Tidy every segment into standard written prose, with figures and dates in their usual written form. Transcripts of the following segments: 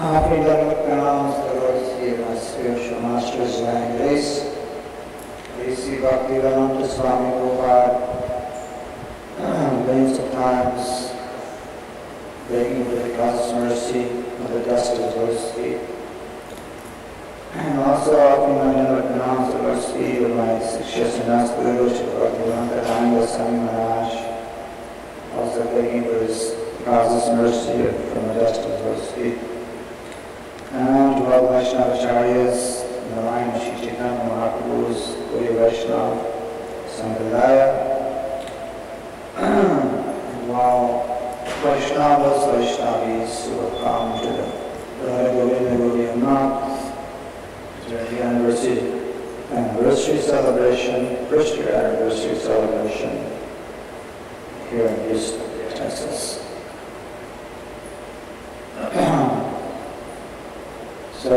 Offering Dharmic pronouns to the Lord Sri my spiritual master's divine grace, Sri Bhaktivedanta Swami Prabhupada, millions of times, begging for the God's mercy of the dust of the Lord's feet. And also offering my Dharmic pronouns to the Lord's feet of my successor Master Guru, Sri Bhaktivedanta Swami Maharaj, also begging for his causeless mercy from the dust of the Lord's feet. And to all Vaishnava Acharyas, in the line of Shri Chaitanya Mahaprabhu's Gaudiya Vaishnava Sampradaya, and while Vaishnavis who have come to the Radha Govinda Gaudiya Math, the anniversary celebration, first year anniversary celebration here in Houston, Texas. So,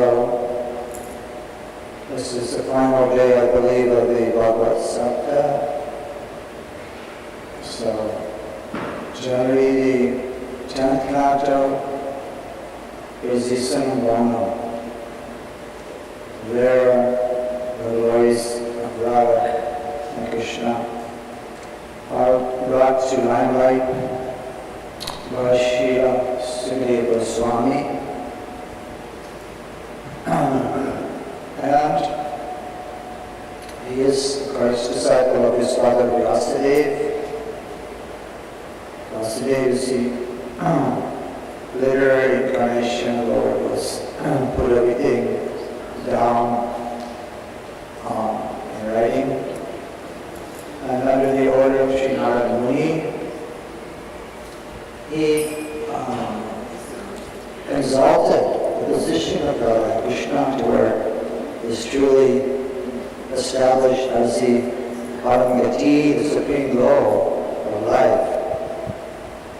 this is the final day, I believe, of the Bhagavad Sapta. So, generally the 10th canto is the Samabhana. There, the glories of Radha and Krishna are brought to limelight by Srila Sukadeva Goswami. And he is, of course, disciple of his father Vyasadeva. Vyasadeva is the literary incarnation of the Lord, was put everything down in writing. And under the order of Sri Narada Muni, he exalted the position of Radha Krishna to where he is truly established as the Paramgati, the supreme goal of life,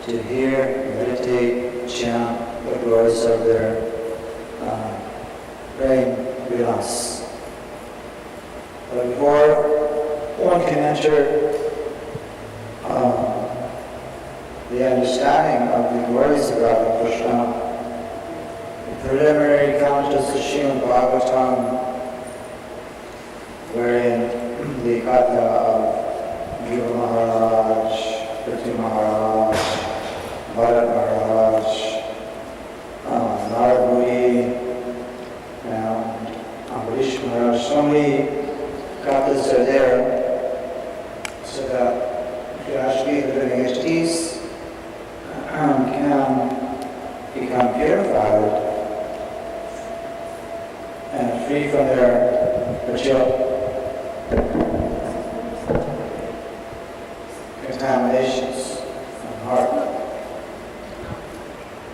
to hear, meditate, chant the glories of their praying vilas. But before one can enter the understanding of the glories of Radha Krishna, the preliminary cantos of Srimad Bhagavatam, wherein the katha of Dhruva Maharaj, Prithvi Maharaj, Bharat Maharaj, Narada Muni, and Ambarish Maharaj, so many kathas are there, so that the actually the living entities can become purified and free from their material contaminations from heart.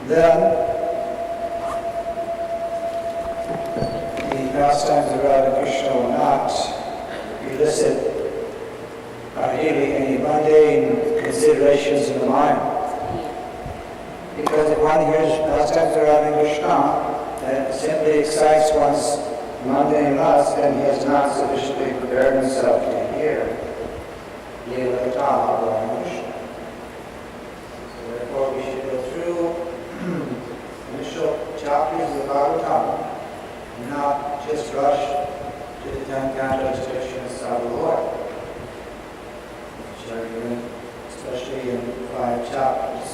Then the pastimes of Radha Krishna will not elicit really any mundane considerations in the mind. Because if one hears pastimes of Radha Krishna, that simply excites one's mundane lust, then he has not sufficiently prepared himself to hear Leela Katha of Radha Krishna. So therefore we should go through initial chapters of Bhagavatam and not just rush to the 10 cantos to Krishna of the Lord, which are given especially in 5 chapters.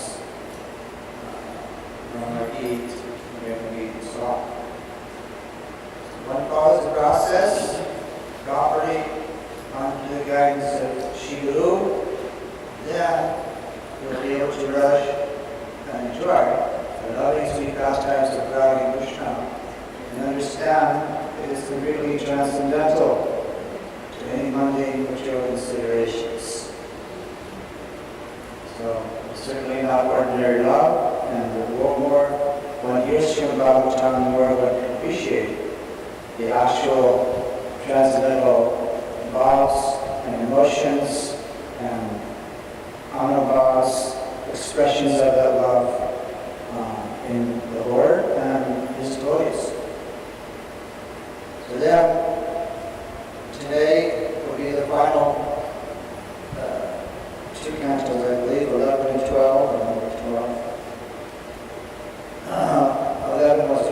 Brahma Gita, Brahma Gita, and so on. One follows the process properly under the guidance of Shri Guru, then you'll be able to relish and enjoy the loving sweet pastimes of Radha Krishna and understand it is completely transcendental to any mundane material considerations. So it's certainly not ordinary love, and the more one hears Srimad Bhagavatam, the more one can appreciate the actual transcendental thoughts and emotions and anubhavas, expressions of that love in the Lord and His devotees. So then, today will be the final 2 cantos, I believe, 11 and 12, and 12. 11 was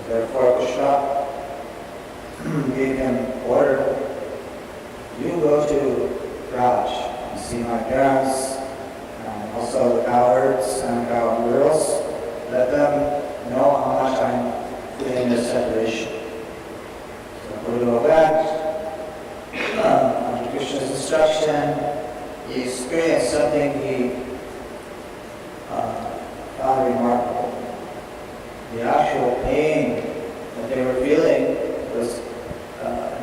Therefore Krishna gave him order, you go to Raj and see my parents, and also the cowherds and cow girls. Let them know how much I'm feeling this separation. So Buddha went, under Krishna's instruction, he experienced something he found remarkable. The actual pain that they were feeling was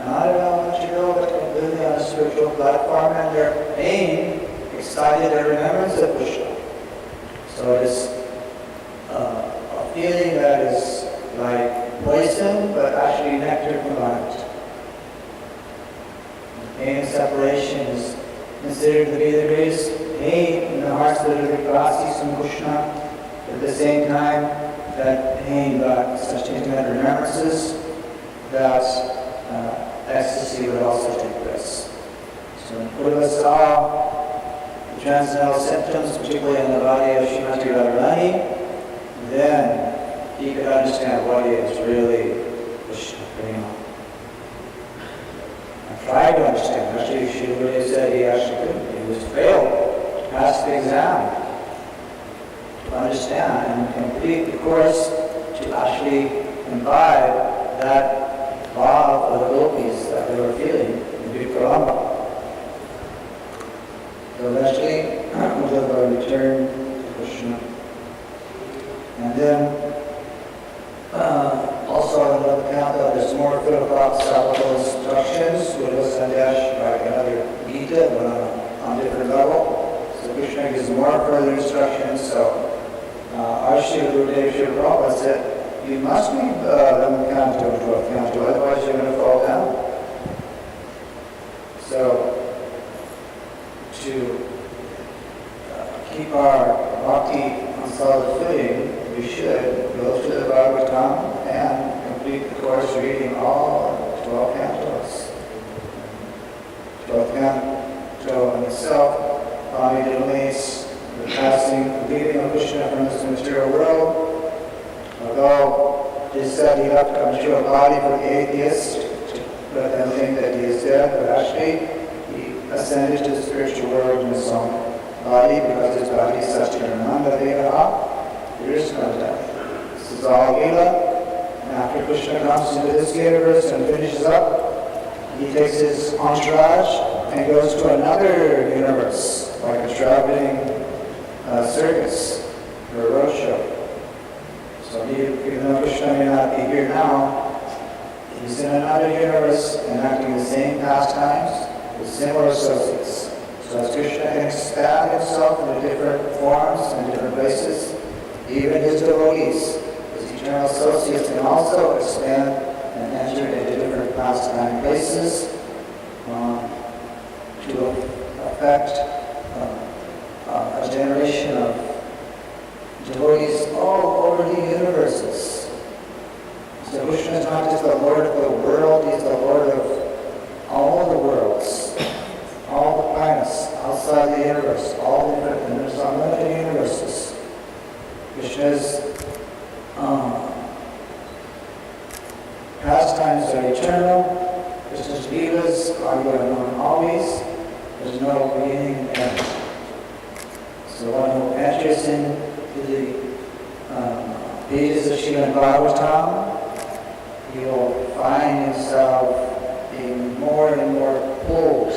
not at all material, but completely on a spiritual platform, and their pain excited their remembrance of Krishna. So it is a feeling that is like poison, but actually nectar combined. The pain of separation is considered to be the greatest pain in the hearts that are Vikrasi from Krishna. At the same time, that pain got such intimate remembrances that ecstasy would also take place. So when Buddha saw the transcendental symptoms, particularly in the body of Srimati Radharani, then he could understand what is really Krishna Prema. I tried to understand. Actually, Srila Buddha said he actually couldn't. He was failed to pass the exam to understand and complete the course to actually imbibe that love of the gopis that they were feeling in Vikrama. So eventually, Uddhava returned to Krishna. And then, also another account that there's more philosophical instructions, Uddhava Sandesh, like another Gita, but on a different level. So Krishna gives more further instructions. So our Srila Gurudev Srila Prabhupada said, you must be 11th canto, 12th canto, otherwise you're going to fall down. So, to keep our bhakti on solid footing, we should go to the Bhagavatam and complete the course reading all 12 cantos. 12th canto in itself, Swami Dilanis, the passing, the leaving of Krishna from this material world. Although it is said he left a material body for the atheist to let them think that he is dead, but actually he ascended to the spiritual world in his own body because his body is Satchidananda Devaha. There is no death. This is all Leela. And after Krishna comes into this universe and finishes up, he takes his entourage and goes to another universe, like a traveling circus or a road show. So even though Krishna may not be here now, he's in another universe enacting the same pastimes with similar associates. So as Krishna can expand himself into different forms and different places, even his devotees, his eternal associates, can also expand and enter into different pastime places to affect a generation of devotees all over the universes. So Krishna is not just the Lord of the world, he's the Lord of all the worlds, all the planets outside the universe, all the different, and there's unlimited universes. Krishna's pastimes are eternal, Krishna's leelas are going on always, there's no beginning and end. So one who enters into the pages of Srimad Bhagavatam, he will find himself being more and more pulled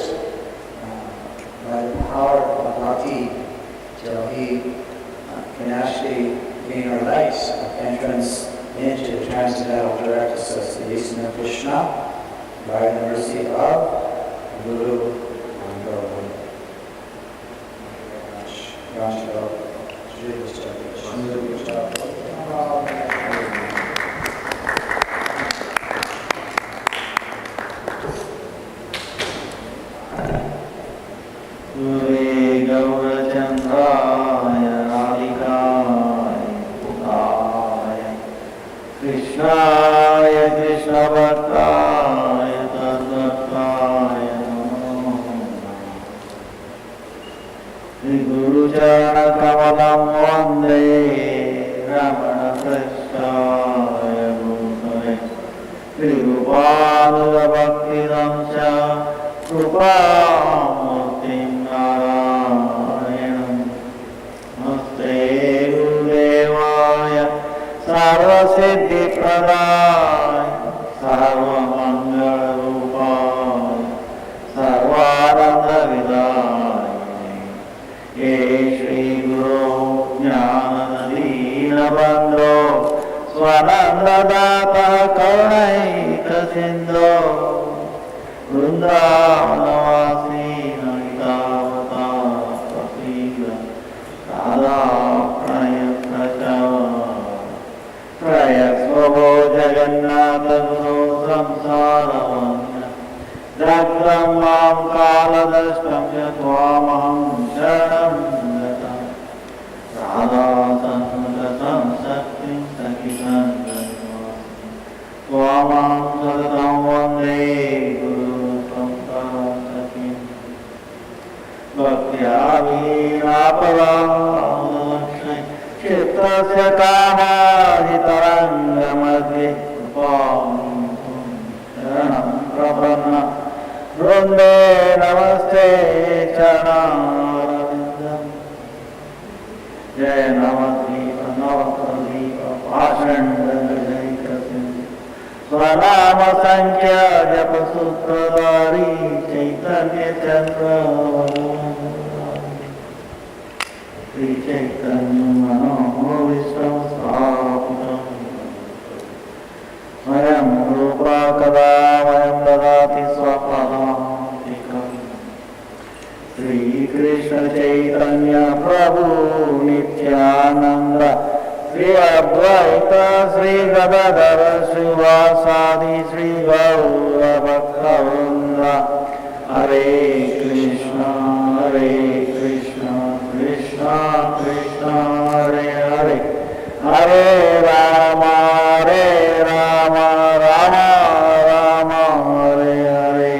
by the power of bhakti till he can actually gain a right of entrance into the transcendental direct association of Krishna by the mercy of Guru and Guru. Krishnaya Krishna Bhattaya Tattvaaya Namo Shri Guru Charana Kamalam Vande Ramana Prasthaya Bhutale रूपामूर्तिं नारायणं नमस्ते गुरुदेवाय सर्वसिद्धिप्रदाय सर्वमङ्गलरूपाय सर्वानन्दविदाय हे श्रीगुरो ज्ञानदीनबन्धो स्वनन्ददातः करुणैकसिन्धो वृन्दावनवासी नमितावतार प्रसीद राधाप्रणयप्रचव जगन्नाथगुरो संसारवन्य दग्धं मां कालदष्टं च त्वामहं शरणं गतं राधासन्नुतं शक्तिं सखितं त्वामहं सततं वन्दे गुरुसंसखिं भक्त्या वीणापरालक्ष्मै चित्तस्य कामादितरङ्गमध्ये शरणं प्रपन्न वृन्दे नमस्ते चरणारविन्दम् जय नवद्वीप नवद्वीप पाषण्डजैकसिन्धु स्वनाम संख्या जपसूत्रधारी चैतन्यचन्द्र श्रीचैतन्य मनोभीष्टं स्थापितं स्वयं रूपा कदा वयं ददाति स्वपदान्तिकम् श्रीकृष्ण चैतन्य प्रभु नित्यानन्द श्री अद्वैत श्री गदाधर श्रीवासादि श्री गौरभक्तवृन्द हरे Krishna Krishna Krishna Hare Hare Hare Ram Ram Ram Hare Hare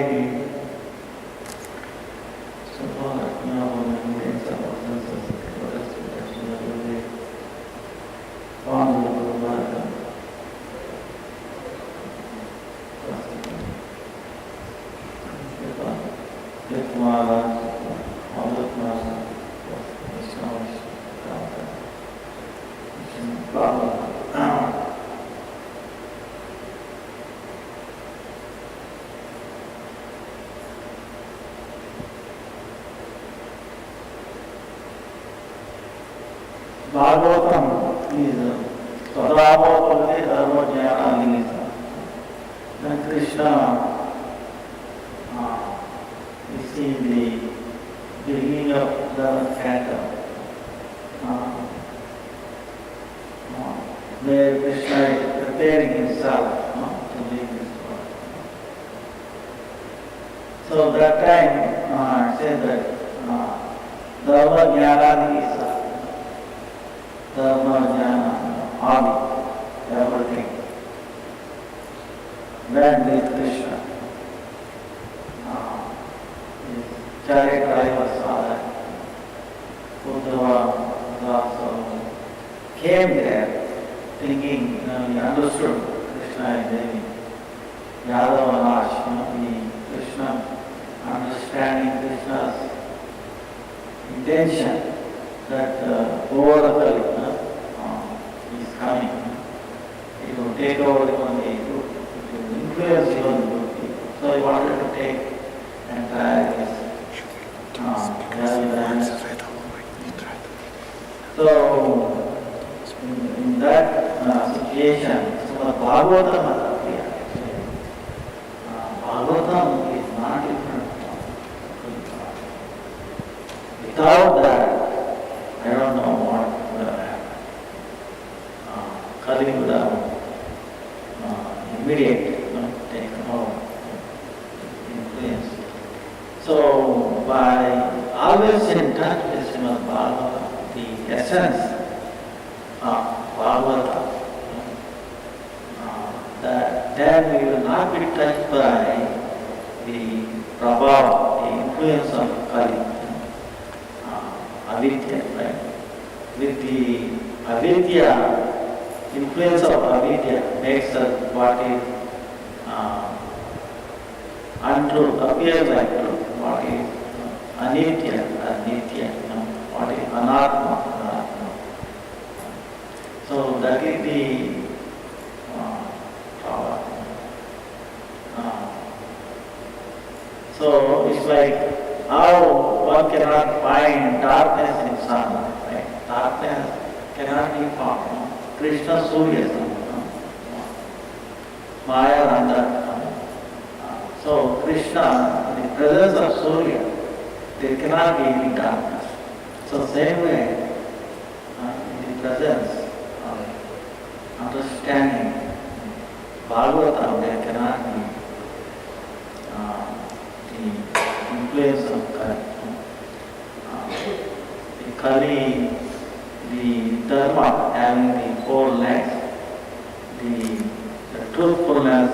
Bhagavatam is Sadhavapalite Dharmajnana. Then Krishna is in the beginning of the canto, where Krishna is preparing himself to leave this world. So that time it says that Dharmajnana is Dharma, Jnana, Adi, everything. Then with Krishna, his chariot drivers saw that Uddhava, Dasa came there thinking, he understood Krishna is Devi. Yadava Nash, Krishna, understanding Krishna's intention that over the Kali is coming. It will take over even the good, it will influence even the good people. So he wanted to take entire his So in that situation, so the Bhagavatam appeared. Bhagavatam is not different from Gita. Without that, I don't know what would have happened. Kali would have immediately taken over, influence. So by always in touch with Srimad Bhagavatam, the essence of Bhagavatam, that then we will not be touched by the prabhava, the influence of Kali. Avidya, right? With the avidya, influence of avidya makes us what is untruth appears like truth. What is anitya, what is anatma. So that is the power. So it's like how one cannot find darkness in sun, right? Darkness cannot be found. Krishna Surya, Maya Randa. So Krishna, in the presence of Surya, there cannot be any darkness. So same way, in the presence of understanding Bhagavatam, there cannot be the influence of Kali. The Kali, the Dharma having the four legs, the truthfulness,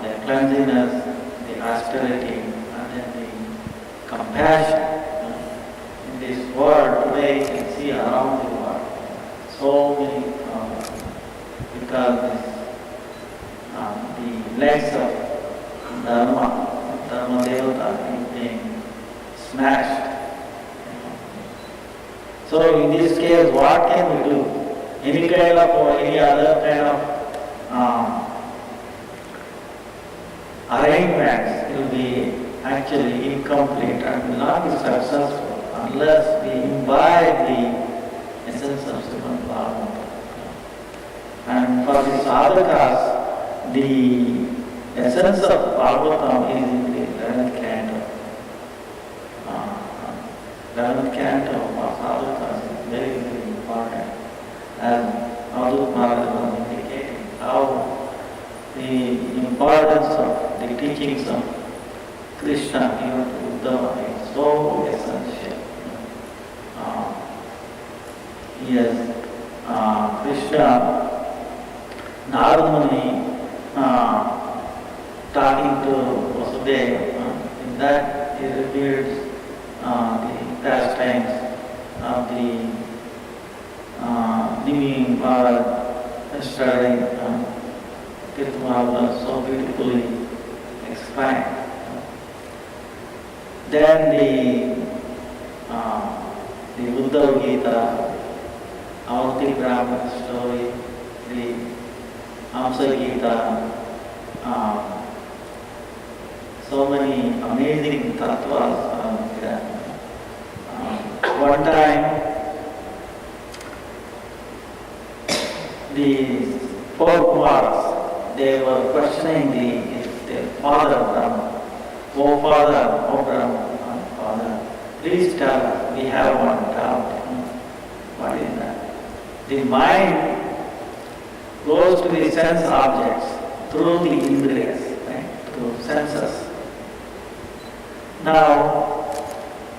the cleanliness, the austerity, and then the compassion. In this world today, you can see around the world so many because the legs of Dharma Devata is being smashed. So in this case, what can we do? Any kind of or any other kind of arrangements will be actually incomplete and will not be successful unless we imbibe the essence of Srimad Bhagavatam. And for the sadhakas, the essence of Bhagavatam is in the 11th canto. 11th canto of sadhakas is very, very important. As Madhu Maharaj was indicating, how the importance of the teachings of Krishna even to Uddhava is so essential. Yes, Krishna, Narada Muni talking to Vasudeva, in that he reveals the pastimes of the Nimi Maharaj yesterday. Tirthamala so beautifully explained. Then the Uddhava Gita, Avanti Brahmana story, the Amsa Gita, so many amazing tattvas there. One time, the four Kumars, they were questioning their father Brahma. Oh father, oh Brahma, father, please tell us, we have one doubt. What is that? The mind goes to the sense objects through the indriyas, right? Through senses. Now,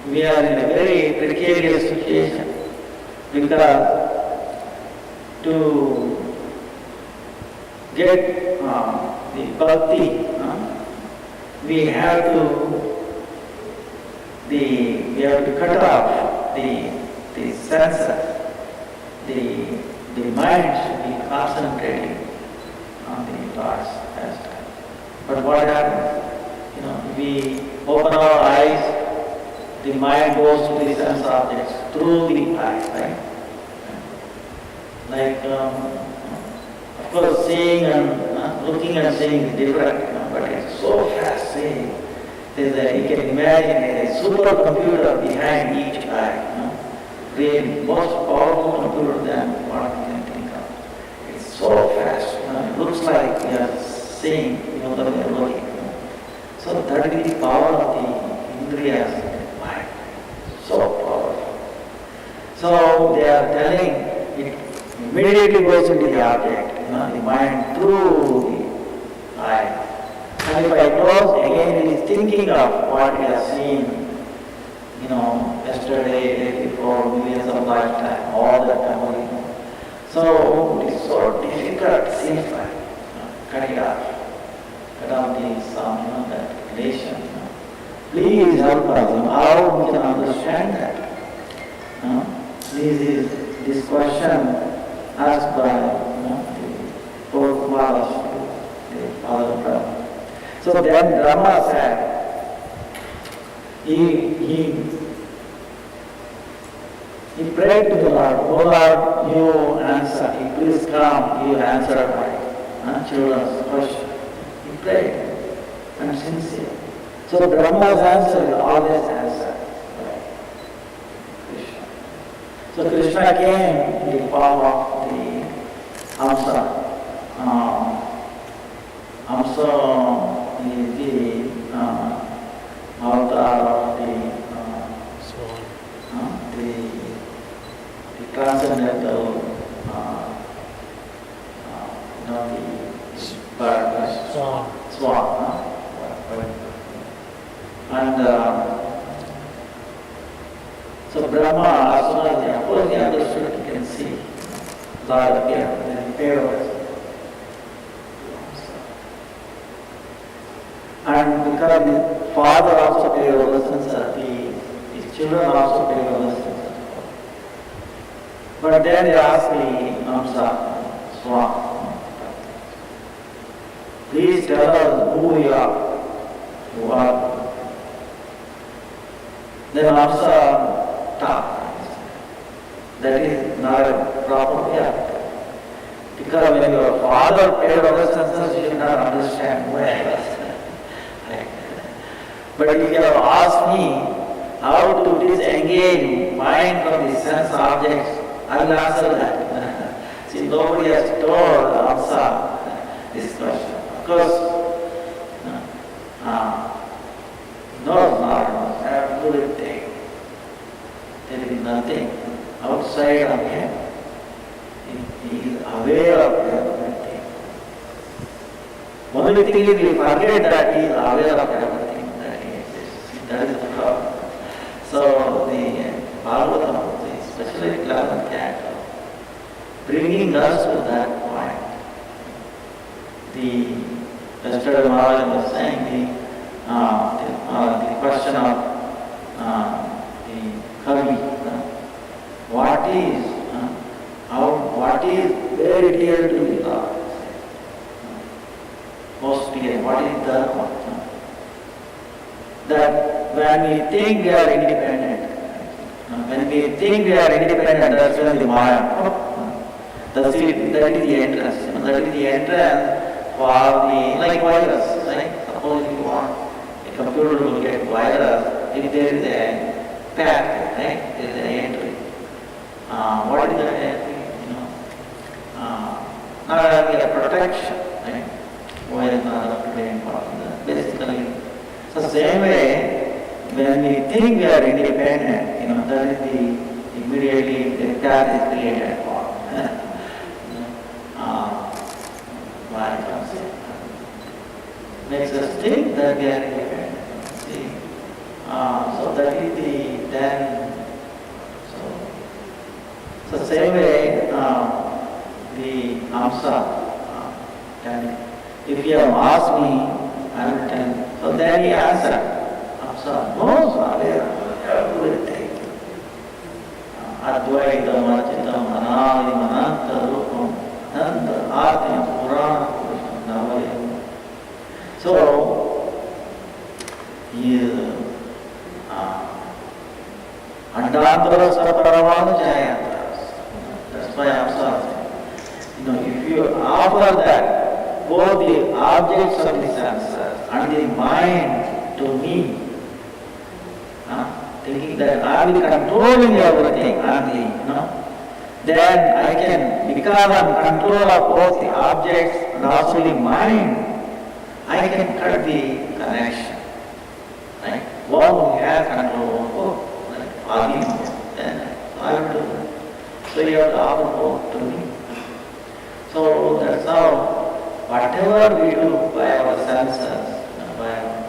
we are in a very precarious situation because to get the bhakti, we have to cut off the senses. The mind should be concentrating on the Lord's pastime. But what happens? We open our eyes, the mind goes to the sense objects through the eyes, right? Like, of course, seeing and looking and seeing is different, but it's so fast seeing. You can imagine a supercomputer behind each eye. Really, most powerful computer than what we can think of. It's so fast. It looks like we are seeing, that we are looking. So that is the power of the indriyas in the mind. So powerful. So they are telling it immediately goes into the object, the mind through the eye. And if I close, again it is thinking of what we have seen, yesterday, day before, millions of lifetime, all that memory. So it is so difficult, seems like, cutting off. Cut off the sound, that relation. Please help us. How we can understand that? This question asked by the four Kumars, the father of Brahma. So then Brahma said, he prayed to the Lord, "Oh Lord, you answer, please come, you answer my children's question." He prayed and sincere. So Brahma's answer is always answer. Krishna. So Krishna came in the form of the Hamsa. Hamsa is the avatar of the transcendental, the bird, swan. And so Brahma, as soon as he approached, he understood, he can see Lord appear, and then he paid. And because the father also paid obeisance, his children also paid obeisance. But then they asked the Hamsa, Swan, please tell us who you are. Who are. Then Hamsa talked. That is not a proper way. Because when your father paid obeisance, you should not understand well. But if you have asked me how to disengage mind from the sense objects, I will answer that. See, nobody has told Hamsa this question. Of course, no knowledge, everything. There is nothing outside of him. He is aware of everything. Only thing is we forget that he is aware of everything that he exists. That is the problem. So the Bhagavatam, especially 11th canto, bringing us to that point. Yesterday Maharaj was saying the question of the Kavi. What is very dear to the Lord? Most dear, what is Dharma? That when we think we are independent, that's when the Maya. That is the entrance. That is the entrance for the, like virus, right? Suppose if you want a computer to get virus, if there is a path, right? There is an entry. What is that entry? Not having a protection, right? Why is not up to very important? Basically, so same way, when we think we are independent, that is the immediately the path is created for. Why comes it? Makes us think that we are independent. See, so that is the then. So same way, the Hamsa. If you have asked me, I will tell you. So then he answered, Hamsa knows everything. Advaita Machitam Anadi Mananta Rupam Nanda Atyam Purana Purusham Navayam. So, he is Andantara Saparavanu Jayantas. That's why Hamsa. If you offer that, both the objects of the senses and the mind to me, thinking that I will be controlling everything only, then I can become in control of both the objects and also the mind. I can cut the connection. Right? One who has control of both, then I will do that. So you have to offer both to me. So that's how whatever we do by our senses, by our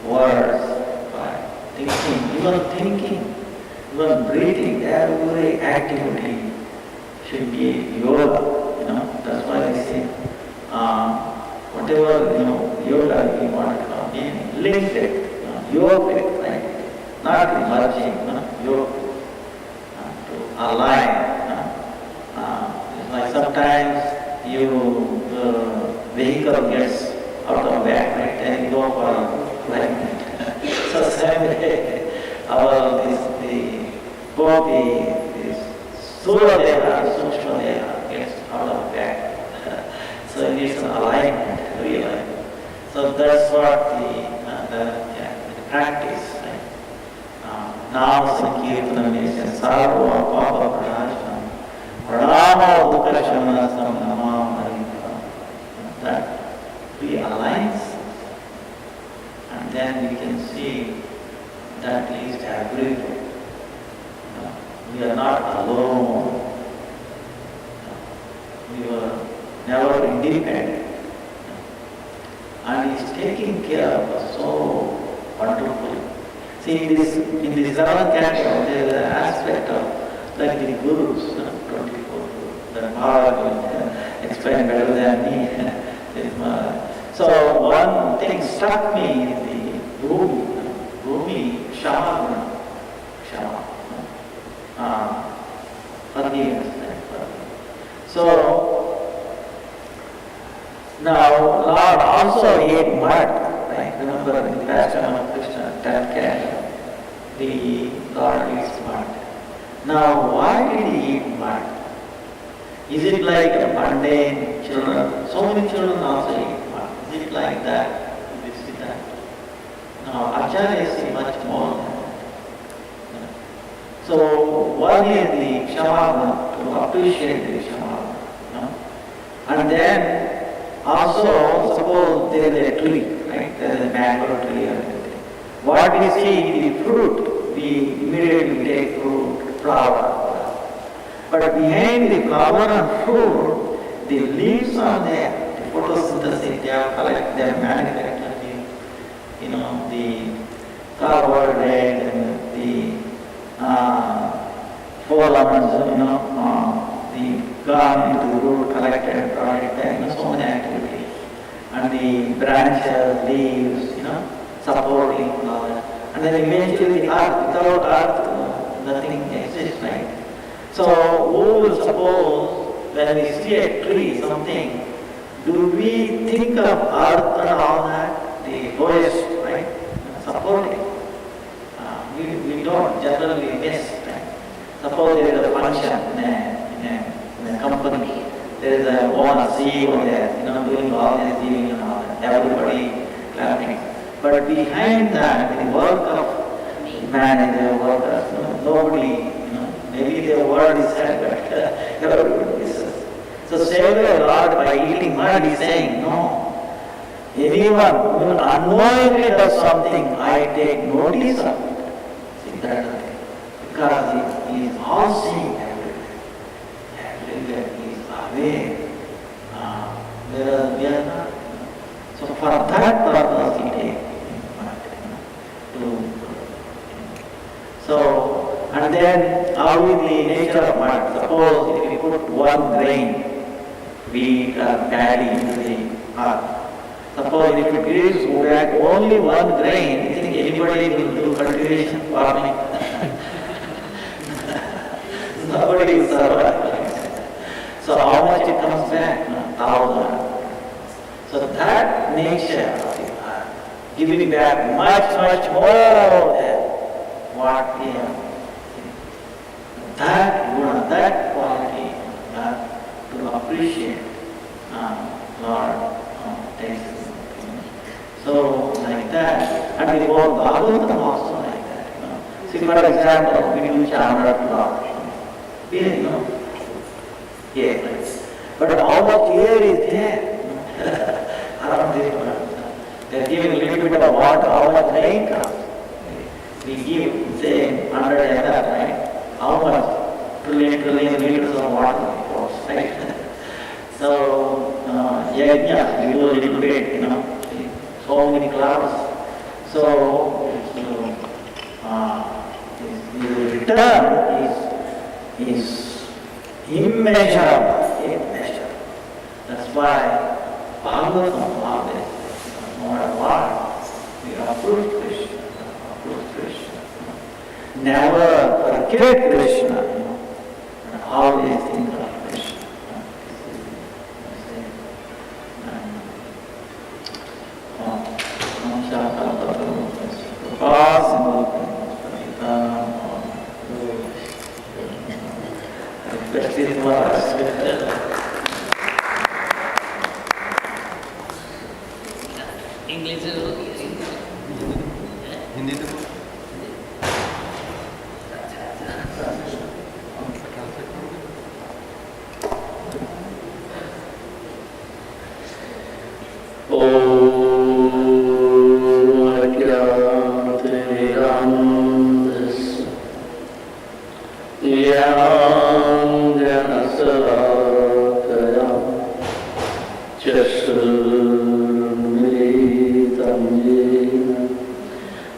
words, by thinking, even breathing, every activity should be yoga. That's why they say, whatever yoga we want to call it, link it, yoga, right? Not merging, yoga, to align. It's like sometimes the vehicle gets out of whack, right? And you go alignment. So same way, the Sura Deva, Sukshma Deva gets out of whack. So it needs an alignment, realignment. So that's what the practice, right? Nama Sankirtanam is Sarva Papa Pranasham, Pranamo Dukashamanasam Namam Harinam. That realigns, and then we can see that is agreeable. We are not alone. We were never independent. And He is taking care of us so wonderfully. See, in this 7th canto, there is an aspect of like the Gurus, 24 Gurus, that Maharaj will explain better than me. So one thing struck me is the Bhumi, Shama. Forgiveness. So now Lord also ate mud. Right? Remember in the Passion of Krishna, 10th canto, the Lord eats mud. Now why did He eat mud? Is it like a mundane children? So many children also eat mud. Is it like that? Is it that? Now Acharya see much more. So one is the Kshamavana, to appreciate the Kshamavana. And then also suppose there is a tree, right? There is a mango tree or anything. What we see the fruit, we immediately take fruit, flower. But behind the flower and fruit, the leaves are there. The photosynthesis, they are collected, they are manufactured. The flower red and the four lemons, the gone into the root, collected, brought it back, so many activities. And the branches, leaves, supporting all that. And then eventually the earth, without earth, nothing exists, right? So who will suppose when we see a tree, something, do we think of earth and all that? The forest, right? Supporting. We don't generally miss, right? Suppose there is a function in a company, there is a owner, CEO there, doing all this, doing and all that, everybody clapping. But behind that, the work of manager, workers, nobody, maybe the word is said, but everybody misses. So same way Lord, by eating mud, He's saying, no. Anyone who unknowingly does something, I take notice of it. Because He is all seeing everywhere. He is aware. We are not. So for that purpose He takes. So, and then how is the nature of mud? Suppose if we put one grain, wheat or paddy into the earth. Suppose if it gives back only one grain, you think anybody will do cultivation, farming? Nobody will survive. So how much it comes back? 1,000. So that nature of the earth, giving back much more than what we have. That quality to appreciate Lord takes. So like that, and the whole Bhagavatam also like that. See, for example, we do Chandra Lord. Yes. But how much air is there around this world? They are giving a little bit of water, how much rain comes. We give, say, 100 ml, right? How much? Trillion liters of water, of course, right? So, yajna, we do a little bit, so many clouds. So, the return is immeasurable. That's why Bhagavatam always, no matter what, we approve Krishna. Never forget Krishna, and always think of Krishna. Namaskar. English में होगी हिंदी तो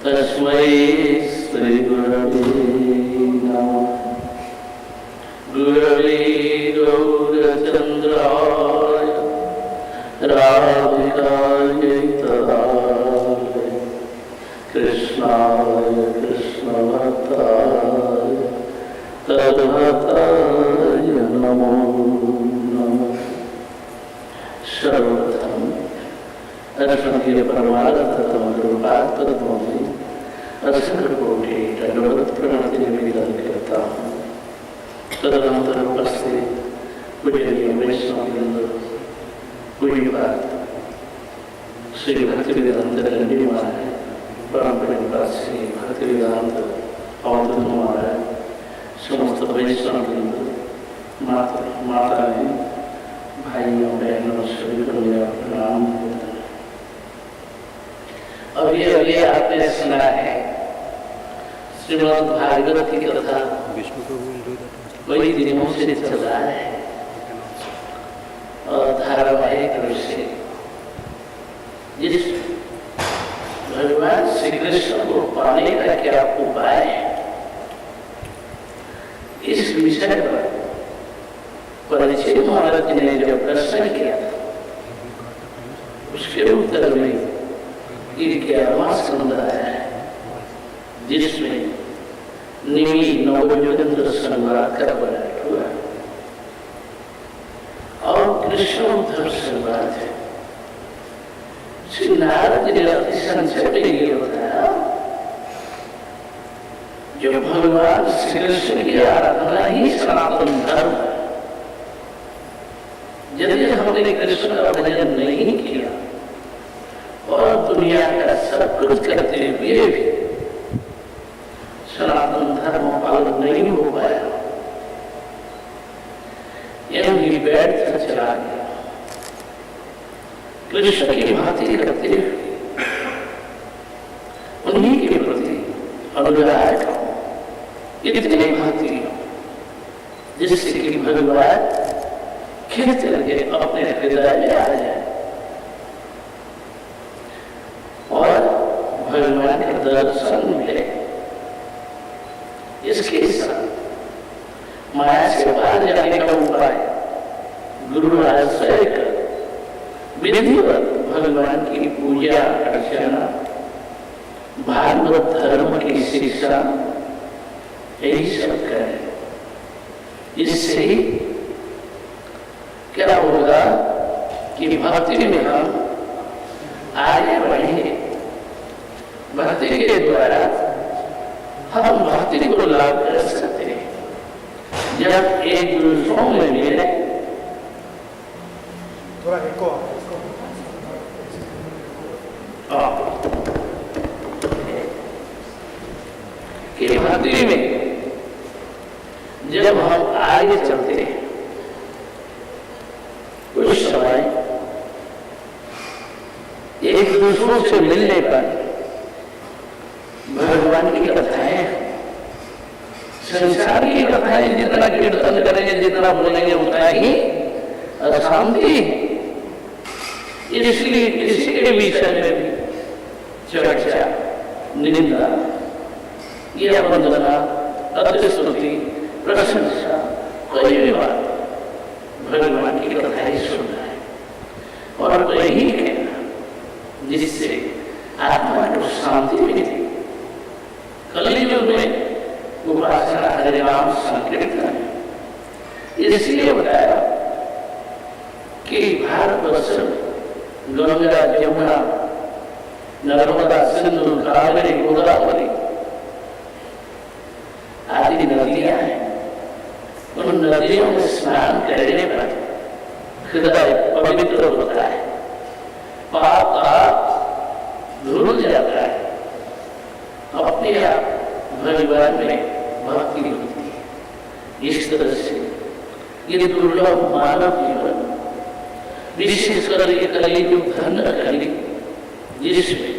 तस्मै श्री गुरवे नमः। गुरवे गौरचन्द्राय राधिकायै तदालये कृष्णाय कृष्णभक्ताय तद्भक्ताय नमो नमः। सर्वप्रथम अर्षणीय परमार्थ तमोपात्तमि असंकोटि दंडवत प्रणति निवेदन करता हूँ। तदनंतर उपस्थित पूजनीय वैष्णववृंद, पूज्य बात श्री भक्तिवेदांत दंडी महाराज, परम प्रेमपाद श्री भक्तिवेदांत अवधूत महाराज, समस्त वैष्णववृंद, माताएं, भाइयों बहनों सभी को मेरा प्रणाम। अभी आपने सुना है श्रीमद् भागवत की कथा कई दिनों से चल रहा है और धारावाहिक रूप से जिस भगवान श्री कृष्ण को पाने का क्या उपाय है, इस विषय पर परिचय महाराज ने जो प्रश्न किया था उसके उत्तर में 11वां स्कंद है, जिसमें निमी नवयोगेंद्र संवाद का वर्णन हुआ और कृष्ण उद्धव संवाद है। श्री नारद जी ने अति संक्षेप में ये बताया जो भगवान श्री कृष्ण की आराधना ही सनातन धर्म है। यदि हमने कृष्ण का भजन नहीं किया और दुनिया का सब कुछ करते हुए भी सनातन धर्म पालन नहीं हो पाया, यह व्यर्थ चला गया। कृष्ण की भांति करते हुए उन्हीं के प्रति अनुराग इतनी भांति जिससे कि भगवान खींच करके अपने हृदय में आ जाए और भगवान के दर्शन मिले। इसके साथ माया से बाहर जाने का उपाय गुरु आश्रय कर विधिवत भगवान की पूजा अर्चना, भागवत धर्म की शिक्षा, यही सब करें। इससे ही क्या होगा कि भक्ति में हम आगे बढ़ेंगे। भक्ति के द्वारा हम भक्ति को लाभ कर सकते हैं। जब एक दूसरों में मिले कि भक्ति में जब हम आगे चलते हैं उस समय एक दूसरों से मिलने पर भगवान की कथाएं, संसार की कथाएं जितना कीर्तन करेंगे, जितना बोलेंगे उतना ही अशांति। इसलिए किसी के विषय में भी चर्चा, निंदा या वंदना, अतिस्तुति, प्रशंसा, कोई भी बात भगवान की कथा ही सुनना है और वही कहना जिससे आत्मा को शांति मिले। कलियुग में उपासना हरिनाम संकीर्तन है। इसलिए बताया कि भारतवर्ष गंगा, यमुना, नर्मदा, सिंधु, कावेरी, गोदावरी आदि नदियां हैं। उन नदियों में स्नान करने पर हृदय पवित्र होता है, पाप का ये दुर्लभ मानव जीवन, विशेषकर ये कलियुग धन्य कली जिसमें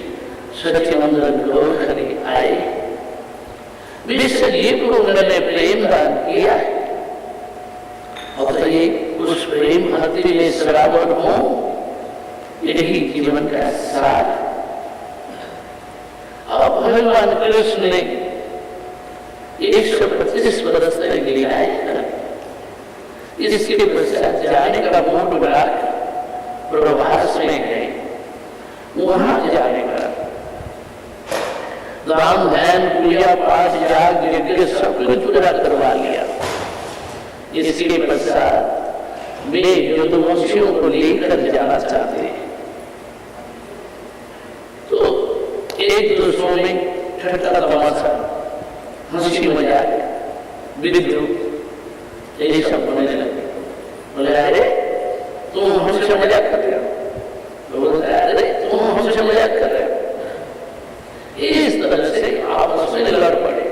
सच्चिदानंद लोग हरि आए, विश्व जीव को उन्होंने प्रेम दान किया है। और ये उस प्रेम भक्ति में श्रावण हो, यही जीवन का सार। अब भगवान कृष्ण ने 125 वर्ष तक लीलाएं कर इसके पश्चात जाने का मूड बनाकर प्रभास में गए। वहां जाने का दान ध्यान पूजा पाठ जाग यज्ञ सब कुछ पूरा करवा लिया। इसके पश्चात वे यदुवंशियों को लेकर जाना चाहते हैं, तो एक दूसरों में ठट्टा तमाशा हंसी मजाक विद्रोह यही सब होने लगे। बोले अरे तुम हमसे मजाक कर रहे हो, बोलते अरे तुम हमसे मजाक कर रहे हो। इस तरह से आपस में लड़ पड़े।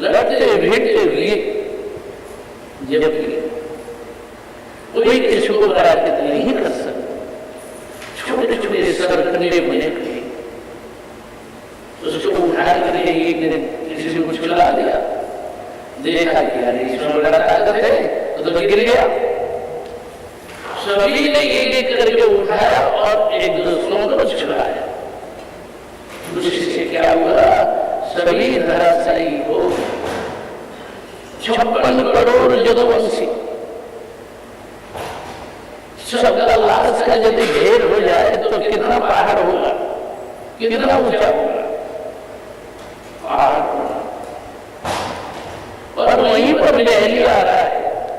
लड़ते भिड़ते हुए जबकि कोई किसी को पराजित नहीं कर सकता, छोटे छोटे सरकंडे बने थे, उसको उठा करके एक दिन किसी को चला दिया, देखा कि अरे इसमें बड़ा ताकत है, तो गिर गया। सभी ने एक करके उठाया और एक दूसरों को छुड़ाया। उससे क्या हुआ, सभी धराशायी हो। 56 करोड़ यदुवंशी सबका लाश का यदि ढेर हो जाए तो कितना पहाड़ होगा, कितना ऊंचा होगा पहाड़। और वहीं पर लहली आ रहा है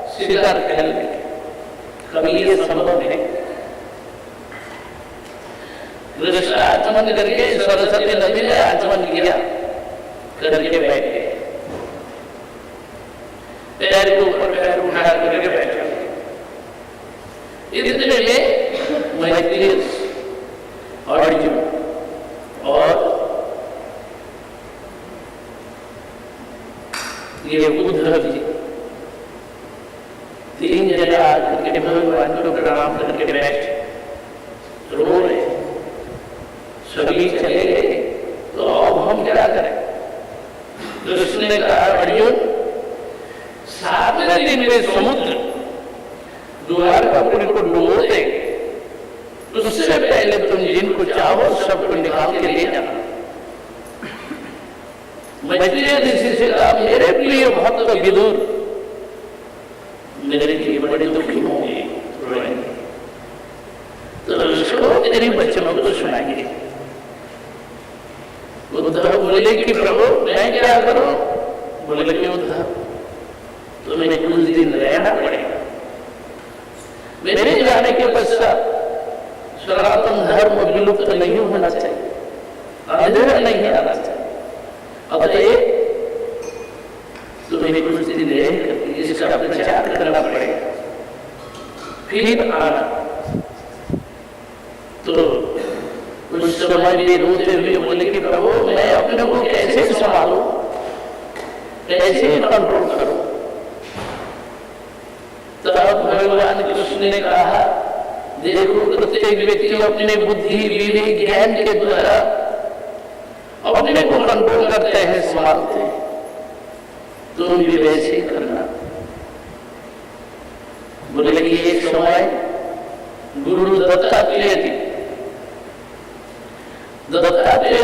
शिकार खेलने। कभी ये संभव है? कृष्ण आचमन करके सरस्वती नदी ने आचमन किया करके बैठे, पैर के ऊपर पैर उठा करके बैठे। इतने में मैत्री अर्जुन और ये उद्धव जी तीन जने आकर के भगवान को प्रणाम करके बैठे, रो रहे। सभी चले गए तो अब हम क्या करें? कृष्ण ने कहा अर्जुन, 7वें दिन में समुद्र द्वारकापुरी को डुबो देंगे, उससे पहले तुम जिनको चाहो सबको निकाल के ले जाना। मैत्री ऋषि से कहा मेरे प्रिय भक्त विदुर मेरे लिए बड़े दुखी होंगे, रोएंगे, तो उसको तेरी वचनों को सुनाएंगे। उद्धव बोले कि प्रभु मैं क्या करूं? बोले कि उद्धव तुम्हें कुछ दिन रहना पड़ेगा। मेरे जाने के पश्चात सनातन धर्म विलुप्त नहीं होना चाहिए, अंधेरा नहीं आना चाहिए। अतएव तुम्हें कुछ दिन रहकर इसका प्रचार करना पड़ेगा, फिर आना। तो उस समय भी रोते हुए बोले कि प्रभु मैं अपने को कैसे संभालूं, कैसे कंट्रोल करूं? तब भगवान कृष्ण ने कहा देखो प्रत्येक व्यक्ति अपने बुद्धि विवेक ज्ञान के द्वारा अपने को कंट्रोल करते हैं, संभालते हैं। तुम भी वैसे करना। बोले कि एक समय गुरु दत्तात्रेय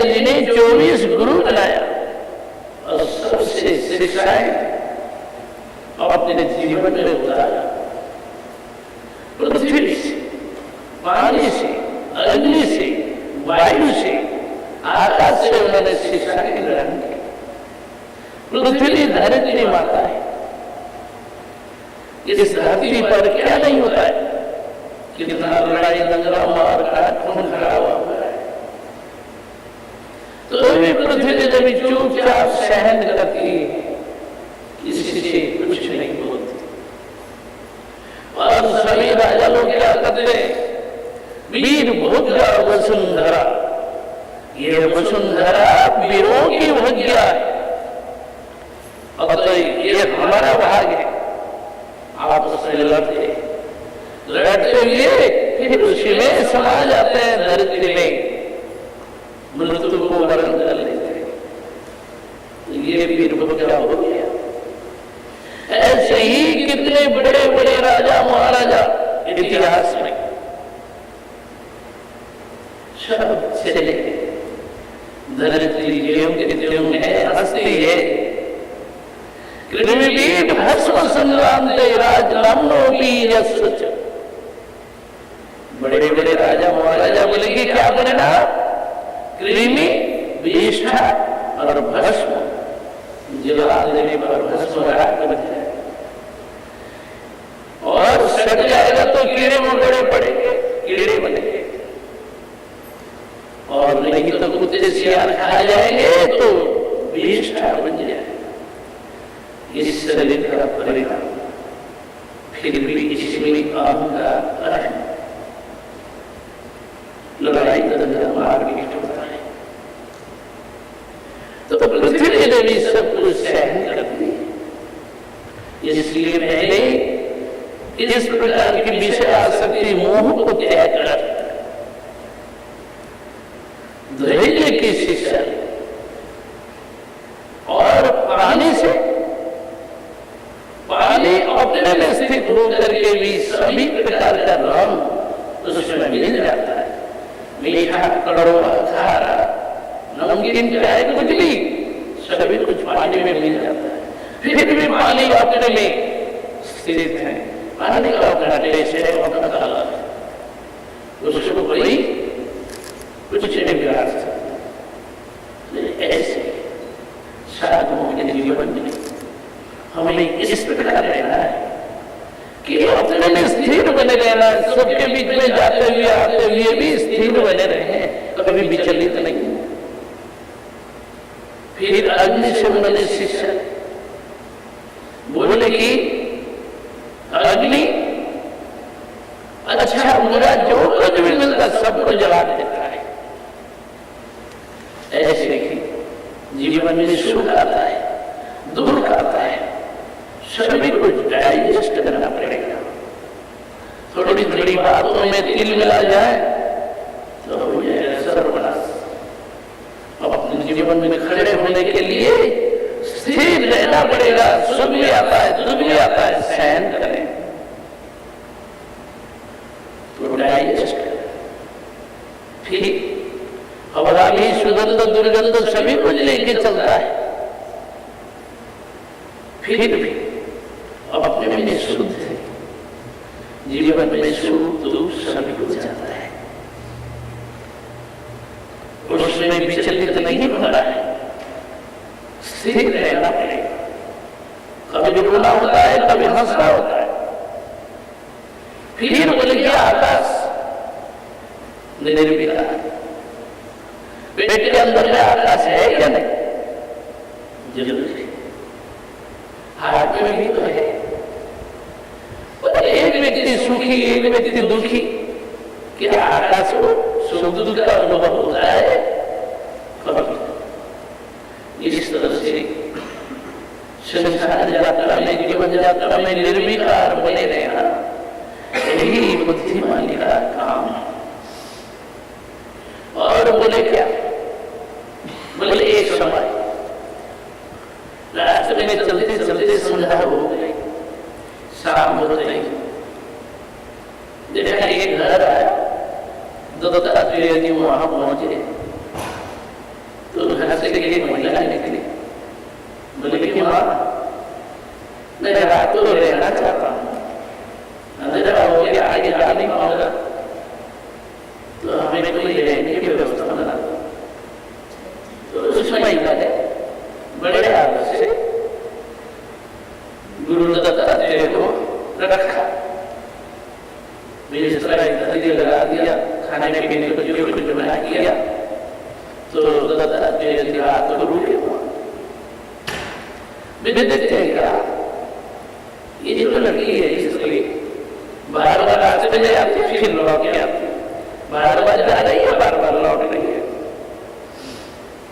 जी ने 24 गुरु बनाया और सबसे शिक्षाएं अपने जीवन में उतारा। पृथ्वी से, पानी से, अग्नि से, वायु से, आकाश से उन्होंने शिक्षाएं ग्रहण की। पृथ्वी धरती माता है, इस धरती पर क्या नहीं होता है, कितना लड़ाई दंगा मार काट खून खराबा हुआ है, तो भी पृथ्वी जब चुपचाप सहन करती है, इससे कुछ नहीं बोलती। और सभी राजा लोग क्या करते हैं? वीर भोग्या वसुंधरा, ये वसुंधरा वीरों की भोग्या है, अतः ये हमारा भाग है, आपस में लड़ते हुए फिर उसी में समा जाते हैं, धरती में मृत्यु को वरण कर लेते हैं। ये फिर क्या हो गया? ऐसे ही कितने बड़े बड़े राजा महाराजा इतिहास में सब चले, धरती ज्यों के त्यों है, हस्ती है। कृमिवीर भस्म संग्राम दे राज लामनो भी यश। बड़े बड़े राजा महाराजा बोले कि क्या बनेगा? कृमि, विष्ठा और भस्म जला देने पर भस्म राख बन जाए, और सट जाएगा तो कीड़े मकोड़े पड़ेंगे, कीड़े बनेंगे, और नहीं तो कुत्ते सियार खा जाएंगे तो विष्ठा बन जाएगा। इस शरीर का परिणाम फिर भी इसमें अहंकार, लड़ाई दंगा मारपीट होता है। तो पृथ्वी ने भी सब कुछ सहन कर दी। इसलिए मैंने इस प्रकार की विषय आसक्ति मोह को त्याग कर धैर्य की शिक्षा और पानी से, पानी अपने में स्थित होकर के भी सभी प्रकार का रंग उसमें मिल जाता है। मीठा, कड़वा, खारा, नमकीन, चाहे कुछ भी, सभी कुछ पानी में मिल जाता है। फिर भी पानी अपने में स्थित है, पानी का अपना टेस्ट है, अपना कलर है, उसको कोई कुछ नहीं बिगाड़ सकता। ऐसे साधुओं के जीवन में हमें इस प्रकार रहना है कि अपने में स्थिर बने रहना, सबके बीच में जाते हुए आते हुए भी स्थिर बने रहे, कभी विचलित नहीं। फिर अग्नि से बने शिष्य बोले कि अग्नि अच्छा बुरा जो कुछ भी मिलता सबको जला देता है। ऐसे ही जीवन में सुख आता है, दुख आता है, सभी कुछ डाइजेस्ट करना पड़ेगा। थोड़ी थोड़ी बातों में तिल मिला जाए तो ये सर्वनाश। अपने जीवन में खड़े होने के लिए स्थिर रहना पड़ेगा। सुख भी आता है, दुख भी आता है, सहन करें तो डाइजेस्ट करें। फिर हवा भी सुगंध दुर्गंध सभी कुछ लेके चलता है, फिर भी अपने में शुद्ध है, जीवन में सुख दुख सभी कुछ जाता है, उसमें विचलित नहीं होना है, स्थिर रहना पड़ेगा। कभी रोना होता है, कभी हंसना होता है। फिर बोले कि आकाश निर्विकार, पेट के अंदर में आकाश है क्या? नहीं, जरूर है। हाथ में भी तो है। एक व्यक्ति सुखी, एक व्यक्ति दुखी, क्या आकाश को सुख दुख का अनुभव होता है? इस तरह से संसार यात्रा में, जीवन यात्रा में निर्विकार बने रहना, यही बुद्धिमानी का काम है। और बोले क्या? बोले एक समय रास्ते में चलते चलते संध्या हो गई, शाम हो गई, देखा एक घर आया, दत्तात्रेय जी वहां पहुंचे तो घर से एक महिला निकली, बोले कि माँ मैं रात को रहना चाहता हूँ, अंधेरा हो गया, आगे जा नहीं पाऊंगा, तो हमें कोई रहने की व्यवस्था बना दो। तो उस महिला ने बड़े आदर से गुरु दत्तात्रेय को रखा, बिस्तर इत्यादि लगा दिया, खाने पीने को जो कुछ बना दिया। तो दत्तात्रेय जी रात को रुके देखते हैं क्या ये जो लड़की है इसलिए बार बार रास्ते में आती है, फिर लौट के आती है, बार बार जा रही है, बार बार लौट रही है।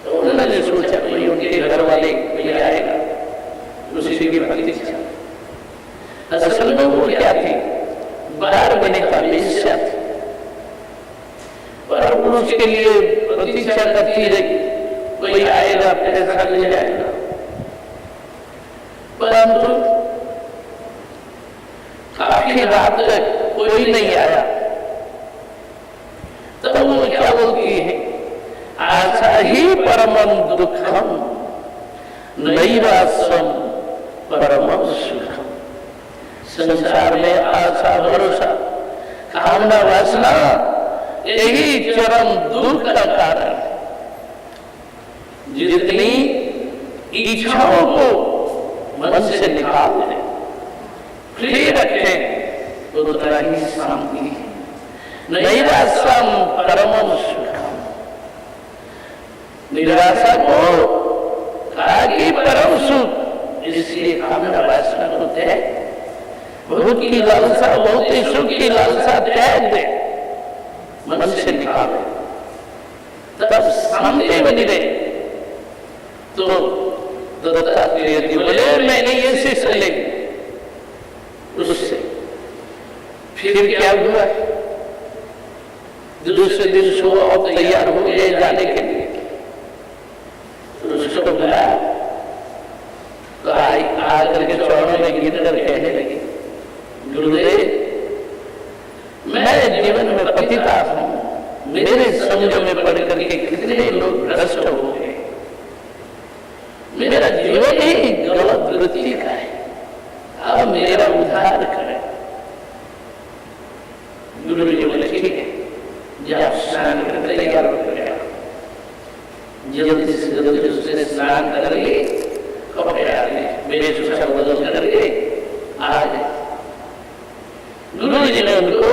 तो उन्होंने सोचा कोई उनके घर वाले कोई आएगा, उसी की प्रतीक्षा। असल में पुरुष के लिए प्रतीक्षा करती रही, कोई आएगा पैसा ले जाएगा, परंतु काफी रात तक कोई नहीं आया। तब वो क्या बोलती है, आशा ही परमं दुखम नैराश्यम परमं सुखम। संसार में आशा भरोसा कामना वासना यही चरम दुख का कारण है। जितनी इच्छाओं को मन से निकाल दें, फ्री रखें, तो उतना ही शांति है। नैराश्यम परमं सुखम। निराशा को कहा कि परम सुख, इसलिए कामना वासना को त्याग, भोग की लालसा, भौतिक सुख की लालसा त्याग दे, मन से निकाले, तब शांति बनी रहे। तो दत्तात्रेय जी बोले मैंने ये शिष्य ले, उससे फिर क्या हुआ, दूसरे दिन सुबह और तैयार हो गए जाने के लिए। तो उसको बुलाया, तो आकर के चरणों में गिर कर कहने लगे, गुरुदेव मैं जीवन में पतिता हूं, मेरे संग में पड़ करके कितने लोग भ्रष्ट हो गए, मेरा जीवन ही गलत वृत्ति का है, अब मेरा उद्धार करें। गुरु जी बोले ठीक है, जब स्नान करके तैयार हो गया, जल्दी से जल्दी उसने स्नान कर ले, कपड़े आ गए, वेशभूषा बदल करके आ गए। गुरु जी ने उनको,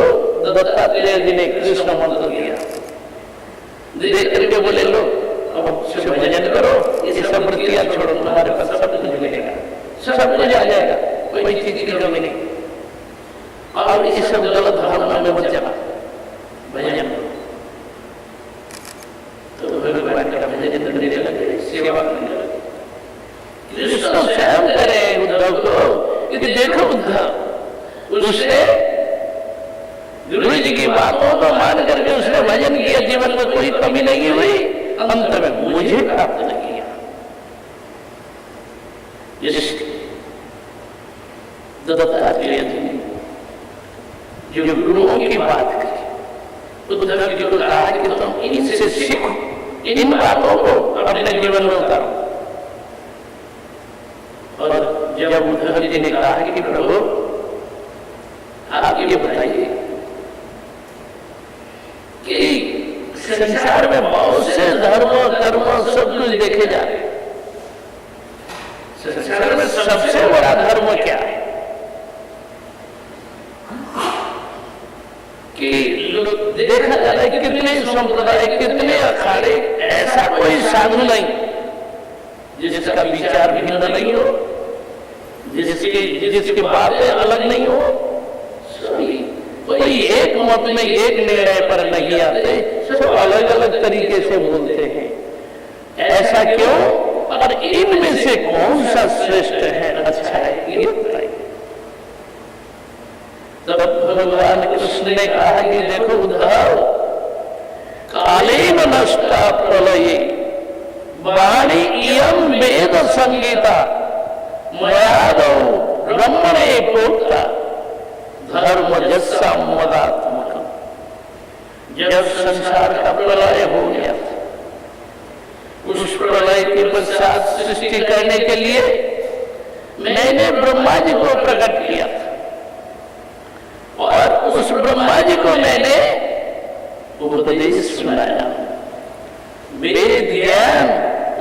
दत्तात्रेय जी ने कृष्ण मंत्र दिया, देख करके बोले लो अब भजन करो, ये सब वृत्तियां छोड़ो, तुम्हारे पास सब कुछ मिलेगा, सब कुछ आ जाएगा, कोई चीज की कमी नहीं, और ये सब गलत भावना में मत जाना, भजन करो। तो भगवान का भजन करने लगे, सेवा करने लगे। कृष्ण स्वयं करे उद्धव को कि देखो उद्धव, उसने गुरु जी की बातों को मान करके उसने भजन किया, जीवन में कोई कमी नहीं हुई, अंत में मुझे प्राप्त नहीं किया। दत्तात्रेय जी ने जो गुरुओं की बात करी, उद्धव जी को कहा कि तुम इनसे सीखो, इन बातों को अपने जीवन में उतारो। और जब उद्धव जी ने कहा कि प्रभु आप ये बताइए कि संसार में बहुत से धर्म कर्म सब कुछ देखे जा रहे हैं, संसार में सबसे बड़ा धर्म क्या है कि देखा जा रहा है कि कितने संप्रदाय, कितने अखाड़े, ऐसा कोई साधु नहीं जिसका विचार भिन्न नहीं हो, जिसकी बातें अलग नहीं हो, सभी कोई एक मत में एक निर्णय पर नहीं आते, सब अलग अलग तरीके से बोलते हैं। ऐसा क्यों, और इनमें से कौन सा श्रेष्ठ है, अच्छा है, ये बताइए। तब भगवान कृष्ण ने कहा कि देखो उद्धव, कालेन नष्टा प्रलये वाणी इयं वेद संगीता मयादौ ब्रह्मणे प्रोक्ता धर्म जस्सा मदात्मकम। जब संसार का प्रलय हो गया, उस प्रलय के पश्चात सृष्टि करने के लिए मैंने ब्रह्मा जी को प्रकट किया था, और उस ब्रह्मा जी को मैंने उपदेश सुनाया, वेद ज्ञान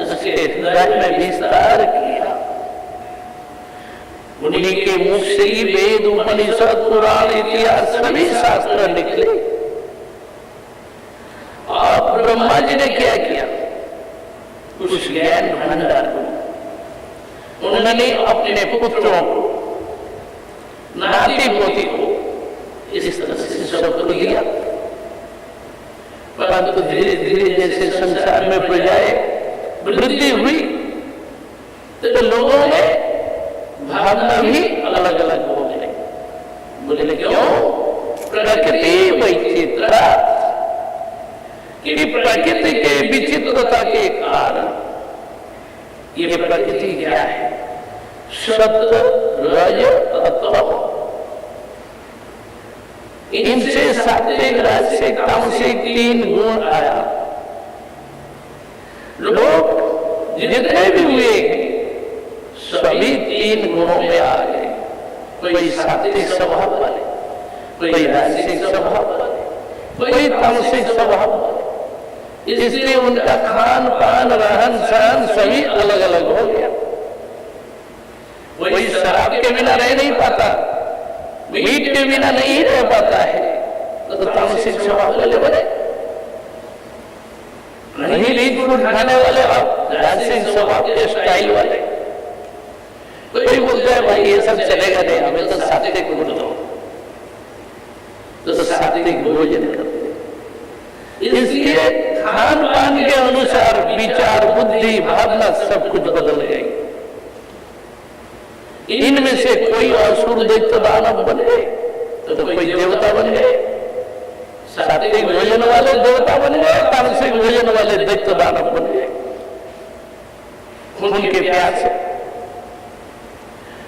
उसके हृदय में विस्तार किया। उन्हीं के मुख से ही वेद, उपनिषद, पुराण, इतिहास सभी शास्त्र निकले। और ब्रह्मा जी ने क्या किया, उस ज्ञान भंडार को उन्होंने अपने पुत्रों को, नाती पोती को इस तरह से सबको दिया। परंतु धीरे धीरे जैसे संसार में प्रजाएं वृद्धि हुई, तो लोगों में भावना भी अलग अलग हो गई। बोले क्यों, प्रकृति वैचित्रा, कि प्रकृति के विचित्रता के कारण ये प्रकृति क्या है? सत्व, रज, तत्व। इनसे सात्विक, राजसिक, तामसिक 3 गुण आया। लोग जितने भी हुए सभी 3 गुणों में आ गए। कोई सात्विक स्वभाव वाले, कोई राजसिक स्वभाव वाले, कोई तामसिक स्वभाव वाले। इसलिए उनका खान पान, रहन सहन सभी अलग अलग हो गया। कोई शराब के बिना रह नहीं पाता, मीट के बिना नहीं रह पाता है, तो तामसिक स्वभाव वाले बने। नहीं रीत फूट खाने वाले और राजसिक स्वभाव के स्टाइल वाले। कोई बोलता है भाई ये सब चलेगा नहीं, हमें तो सात्विक गुण दो, तो सात्विक भोजन करते। इसलिए खान पान के अनुसार विचार, बुद्धि, भावना सब कुछ बदल गई। इनमें से कोई असुर दैत्य दानव बन गए, तो कोई देवता बन गए। सात्विक भोजन वाले देवता बन गए, तामसिक भोजन वाले दैत्य दानव बन गए खून के प्यार से।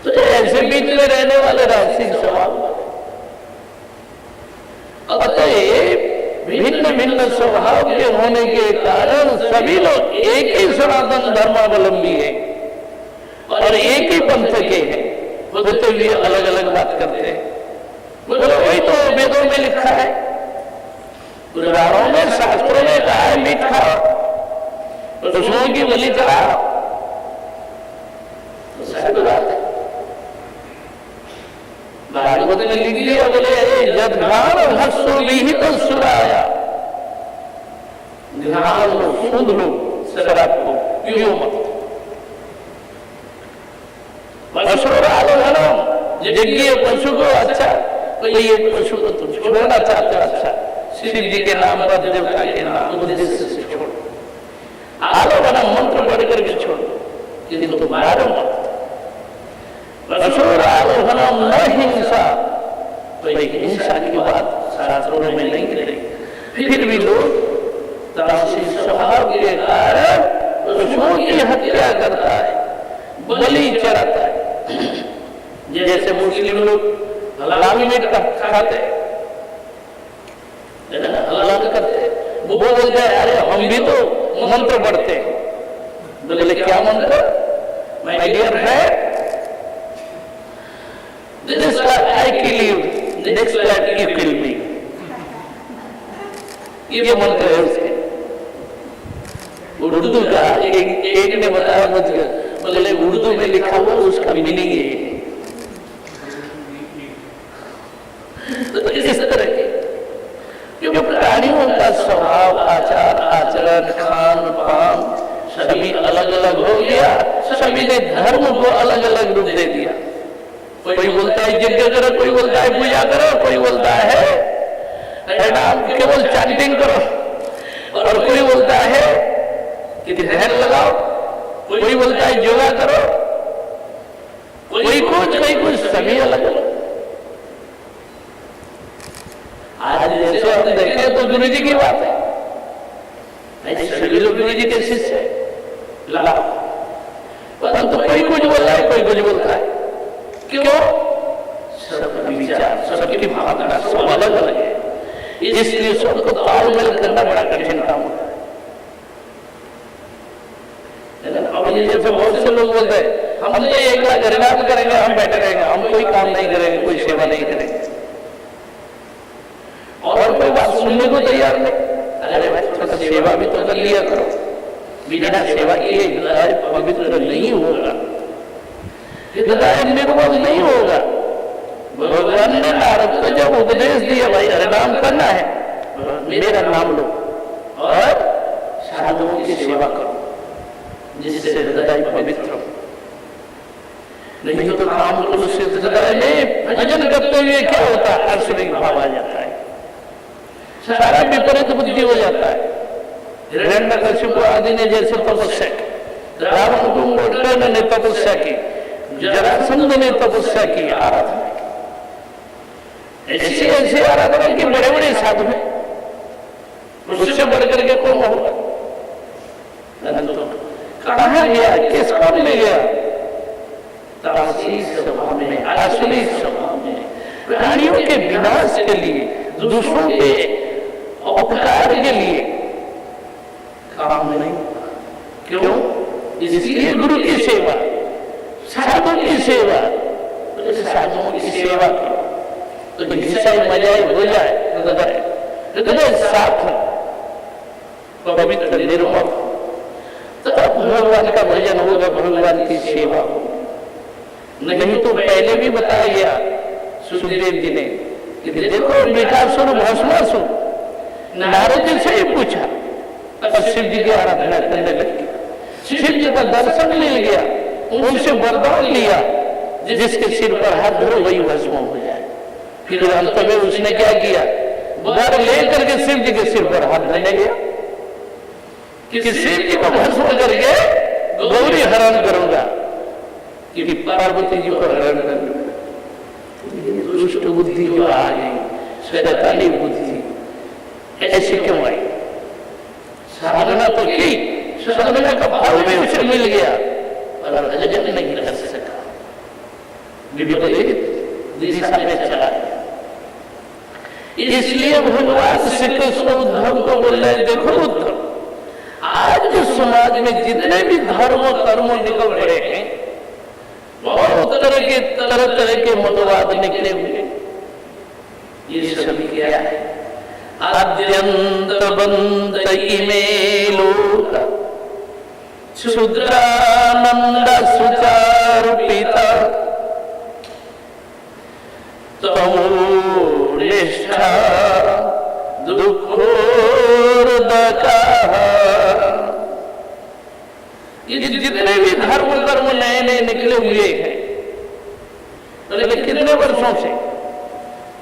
तो ऐसे बीच में रहने वाले राजसिक स्वभाव, अतः भिन्न भिन्न स्वभाव के होने के कारण सभी लोग एक ही सनातन धर्मावलंबी है और एक ही पंथ के हैं, होते हुए अलग अलग बात करते हैं। वही तो वेदों में लिखा है, पुराणों में, शास्त्रों में कहा है मीठ खाओ, पशुओं की बलि चढ़ाओ। तो सही बात है। भागवत में लिख दिया, बोले जदघान भस्व विहित सुराया, घान लो, सूंघ लो शराब को, पियो मत। यज्ञ पशु को अच्छा, कोई एक पशु को तुम छोड़ना चाहते हो, अच्छा शिव जी के नाम पर, देवता के नाम उद्देश्य से छोड़ो। आलोकना मंत्र पढ़ करके छोड़ो, किंतु तो मारो मत। पशुरालोहनम न हिंसा, कोई हिंसा की बात शास्त्रों में नहीं करेगी। फिर भी लोग तामसिक स्वभाव के कारण पशुओं की हत्या करता है, बलि चढ़ाता है। जैसे मुस्लिम लोग हलाल मीट खाते हैं, हलाल करते हैं, वो बोलते हैं अरे हम भी तो मंत्र पढ़ते हैं। बोले क्या मंत्र? My dear friend, this life I kill you, next life you kill me। ये मंत्र है उसके। उर्दू का एक ने बताया मुझे, बोले उर्दू में लिखा हुआ उसका मीनिंग ये है। तो इस तरह के क्योंकि प्राणियों का स्वभाव, आचार आचरण, खान पान सभी अलग अलग हो गया। सभी ने धर्म को अलग अलग रूप दे दिया। कोई बोलता है यज्ञ करो, कोई बोलता है पूजा करो, कोई बोलता है नाम केवल चैंटिंग करो, और कोई बोलता है कि ध्यान लगाओ, कोई बोलता है योगा करो, कोई कुछ, सभी अलग अलग। आज जैसे हम देखें तो गुरु जी की बात है, सभी लोग गुरु जी के शिष्य लाओ, परंतु कोई कुछ बोल रहा है, कोई कुछ बोलता है। क्यों? सबका विचार, सबकी भावना सब अलग अलग है, इसलिए सबको तालमेल करना बड़ा कठिन काम होता है। अब ये जैसे बहुत से लोग बोलते हैं हम तो एक लाख हरिनाम करेंगे, हम बैठे रहेंगे, हम कोई काम नहीं करेंगे, कोई सेवा नहीं करेंगे, और कोई बात सुनने को तैयार नहीं। अरे भाई थोड़ा सेवा भी तो कर लिया करो, बिना सेवा किए हृदय पवित्र नहीं होगा, हृदय निर्मल नहीं होगा। भगवान ने नारद को जब उपदेश दिया भाई हरिनाम करना है, मेरा नाम लो और साधुओं की सेवा करो, जिससे हृदय पवित्र हो। नहीं तो काम करो से हृदय में भजन करते हुए क्या होता है? आसुरिक भाव आ जाता है, सारा विपरीत बुद्धि हो जाता है। हिरण्यकशिपु आदि ने जैसे तपस्या की, रावण कुंभकर्ण ने तपस्या की, जरासंध ने तपस्या की, आराधना की, ऐसी आराधना की बड़े बड़े साधु हैं। उससे बढ़ करके कौन होगा? कहाँ गया, किस काम में गया? तामसी स्वभाव में, आसुरी स्वभाव में, प्राणियों के विनाश के लिए, दूसरों के उपकार के लिए काम नहीं। क्यों? इसलिए गुरु की सेवा, साधु की सेवा, साधुओं की सेवा करो तो विषय मजाए हो जाए, हृदय साफ हो, पवित्र निर्मल, तब भगवान का भजन होगा, भगवान की सेवा हो। नहीं तो पहले भी बताया गया सुखदेव जी ने कि देखो विकासुर भस्मासुर, नारद जी से ही पूछा और शिव जी की आराधना करने लगे। शिव जी का दर्शन मिल गया, उनसे वरदान लिया, जिसके सिर पर हाथ धरो वही भस्म हो जाए। फिर अंत में उसने क्या किया? वर लेकर के शिव जी के सिर पर हाथ धरने गया कि शिव जी को भस्म करके गौरी हरण करूंगा, कि पार्वती जी को हरण करूंगा। दुष्ट बुद्धि जो आ गई, शैतानी बुद्धि ऐसे क्यों आई? साधना तो की, साधना का फल भी उसे मिल गया, पर भजन नहीं कर सका, विपरीत दिशा में चला गया। इसलिए भगवान श्री कृष्ण उद्धव को बोल रहे, देखो उद्धव, आज जो समाज में जितने भी धर्म कर्म निकल रहे हैं, बहुत तरह के मतवाद निकले हुए, ये सभी क्या है? आद्यंत बंद इमे लोक क्षुद्रानंद सुचारुपिता तमोनिष्ठा दुखोर्दका। ये जितने भी धर्म कर्म नए नए निकले हुए हैं, लेकिन कितने वर्षों से?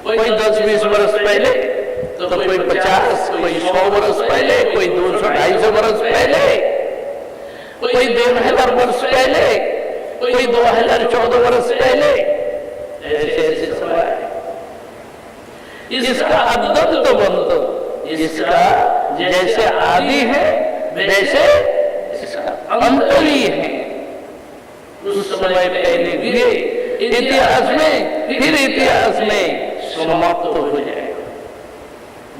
कोई 10-20 वर्ष पहले, तो कोई 50, कोई 100 वर्ष पहले, कोई 200-250 वर्ष पहले, कोई 2000 वर्ष पहले, कोई 2014 वर्ष पहले, ऐसे ऐसे सब है। इसका अद्वैत बंत, इसका जैसे आदि है वैसे इसका अंत भी है। उस समय पहले हुए इतिहास में, फिर इतिहास में समाप्त हो जाएगा।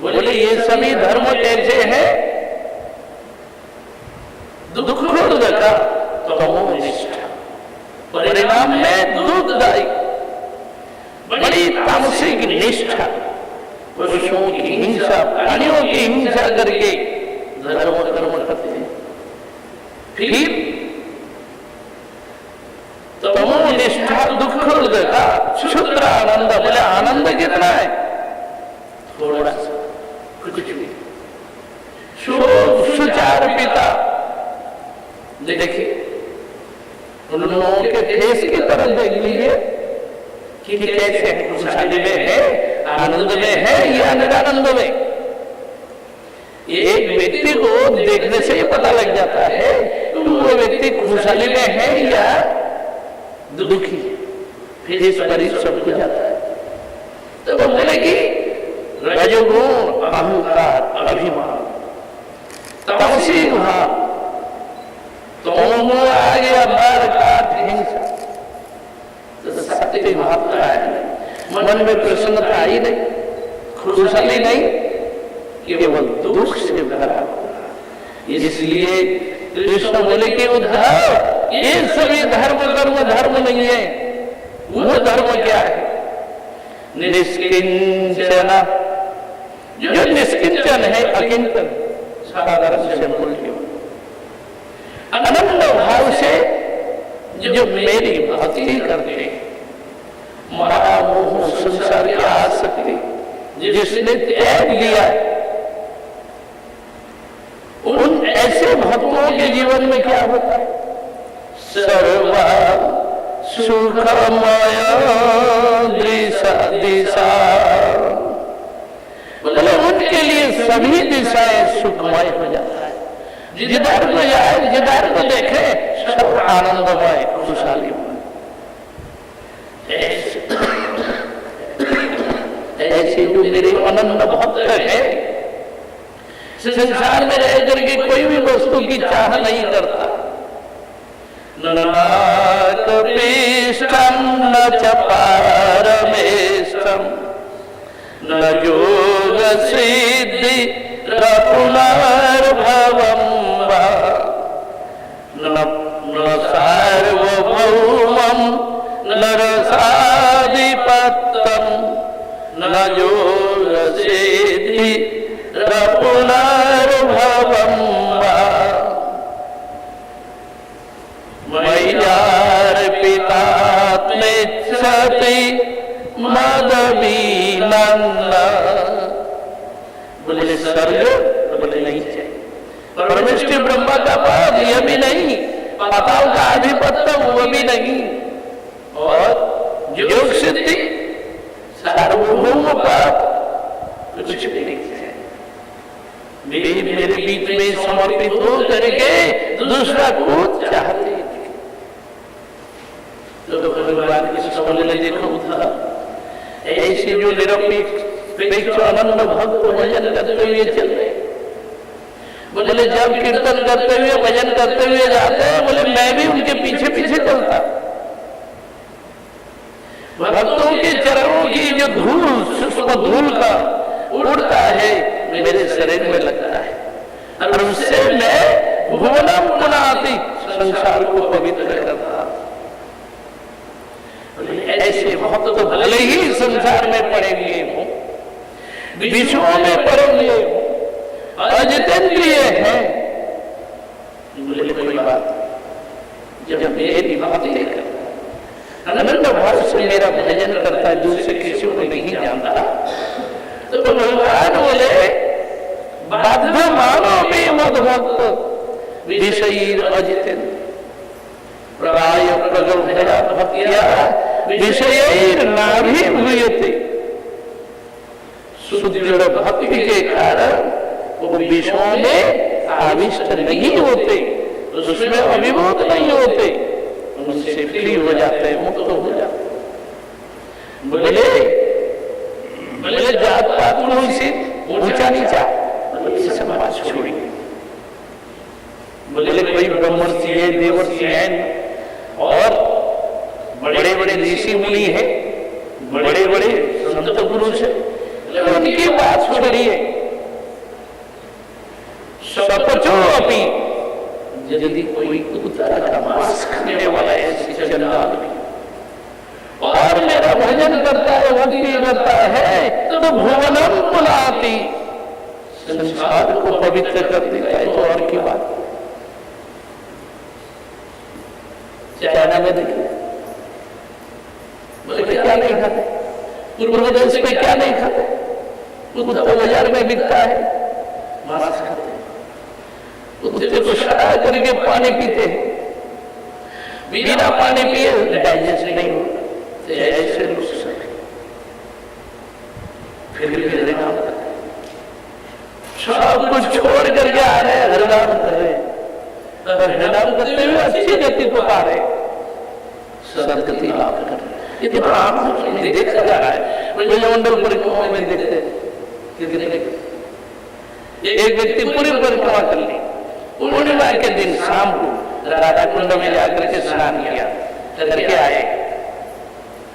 बोले ये सभी धर्म कैसे हैं? दुखोर्दका तमोनिष्ठा, परिणाम में दुखदायी, बड़ी तामसिक निष्ठा, पशुओं की हिंसा, प्राणियों की हिंसा करके धर्म कर्म करते हैं। फिर तमोनिष्ठा दुखोर्दका क्षुद्र आनंद, बोले आनंद कितना है? थोड़ा सा, कुछ भी। सुचार पिता, देखिए उन लोगों के फेस की तरफ देख लीजिए कि कैसे है, खुशहाली में है, आनंद में है या निरानंद में। एक व्यक्ति को देखने से ही पता लग जाता है कि वो व्यक्ति खुशहाली में है या दुखी है, फिर इस पर ही सब कुछ जाता है। तो वो बोले कि रजोगुण, अहंकार, अभिमान, तामसिक भाव, तो आ गया मार काट हिंसा, तो सात्विक भाव का है, मन में प्रसन्नता आई नहीं, खुशहाली नहीं, केवल दुख से भरा। इसलिए कृष्ण बोले कि उद्धव, ये सभी धर्म कर्म धर्म नहीं है। वो धर्म क्या है? निष्किंचन, जो निष्किंचन है, अकिंचन, साधारण सिंपल जीवन, अनंत भाव से जो मेरी भक्ति करते हैं, माया मोह संसार की आसक्ति जिसने त्याग दिया है, उन ऐसे भक्तों के जीवन में क्या होता है? सर्वा सुखमय दिशा दिशा, बोले उनके लिए सभी दिशाएं सुखमय हो जाता है। जिधर को जाए, जिधर को देखे, सब आनंदमय, खुशहाली। ऐसे जो मेरे अनंत भक्त है, संसार में रह करके कोई भी वस्तु की चाह नहीं करता। न नाकपीष्टम न च पारमेष्टम न योग सिद्धि पुनर्भवम वा न सार्वभौमम न रसाधिपत्यम न योग सिद्धि पुनर्भवम वा मय्यार्पितात्मेच्छति मदवीनन्न। बोले स्वर्ग, बोले नहीं चाहिए। परमेश्वर ब्रह्मा का पद यह भी नहीं, पाताल का आधिपत्य वो भी नहीं, और योग सिद्धि सार्वभौम पद कुछ भी नहीं चाहिए। वे मेरे बीच में समर्पित हो करके दूसरा को चाहते थे। तो भगवान के समझ में देखो था, ऐसे जो निरपेक्ष आनंद भक्त भजन करते हुए चल रहे, बोले जब कीर्तन करते हुए भजन करते हुए जाते हैं, बोले मैं भी उनके पीछे पीछे चलता। भक्तों के चरणों की जो धूल, सूक्ष्म धूल का उड़ता है, मेरे शरीर में लगता है, और उससे मैं भुवनम पुनाति, संसार को पवित्र करता। ऐसे भक्त तो भले ही संसार में पड़े हुए हो, विषयों में पड़े हुए हो, अजितेंद्रिय है, बोले कोई बात, जब मेरी भक्ति करता, अनंत भाव से मेरा भजन करता है, दूसरे किसी को नहीं जानता, तो भगवान बोले बाध्य मानो में मदभक्त विषयीर अजितेंद्र प्राय प्रगल्भया भक्त्या विषयैर नाभि भूयते। सुदृढ़ भक्ति के कारण वो विषयों में आविष्ट नहीं होते, उसमें अभिभूत नहीं होते, उनसे फ्री हो जाते हैं, मुक्त हो जाते हैं। बोले जात पात से ऊंचा नीचा, बोले सब बात छोड़िए। बोले कोई ब्रह्मर्षि है, देवर्षि है, और बड़े बड़े ऋषि मुनि है, बड़े बड़े संत पुरुष है, उनकी बात छोड़िए। सपचो अपनी, यदि कोई कुत्ता का मांस खाने वाला है, चंडाल भी, और मेरा भजन करता है, भक्ति करता है, तो भुवनम पुनाति, संसार को पवित्र कर देता है। तो और की बात, चाइना में देखिए, बोले क्या नहीं खाते, पूर्व देश में क्या नहीं खाते, कुत्ता बाजार में बिकता है, मांस खाते, कुत्ते को सड़ा करके पानी पीते हैं, बिना पानी पिए डाइजेस्ट नहीं होता, ऐसे लोग फिर हरिनाम सब कुछ छोड़ करके आ रहे हैं, हरिनाम कर रहे हैं, हरिनाम करते हुए अच्छी गति को पा रहे, सदगति लाभ कर रहे। ये तो आम देखा जा रहा है, मंडल परिक्रमा में देखते हैं, एक व्यक्ति पूरी परिक्रमा कर ली, पूर्णिमा के दिन शाम को राधा कुंड में जाकर के स्नान किया, करके आए,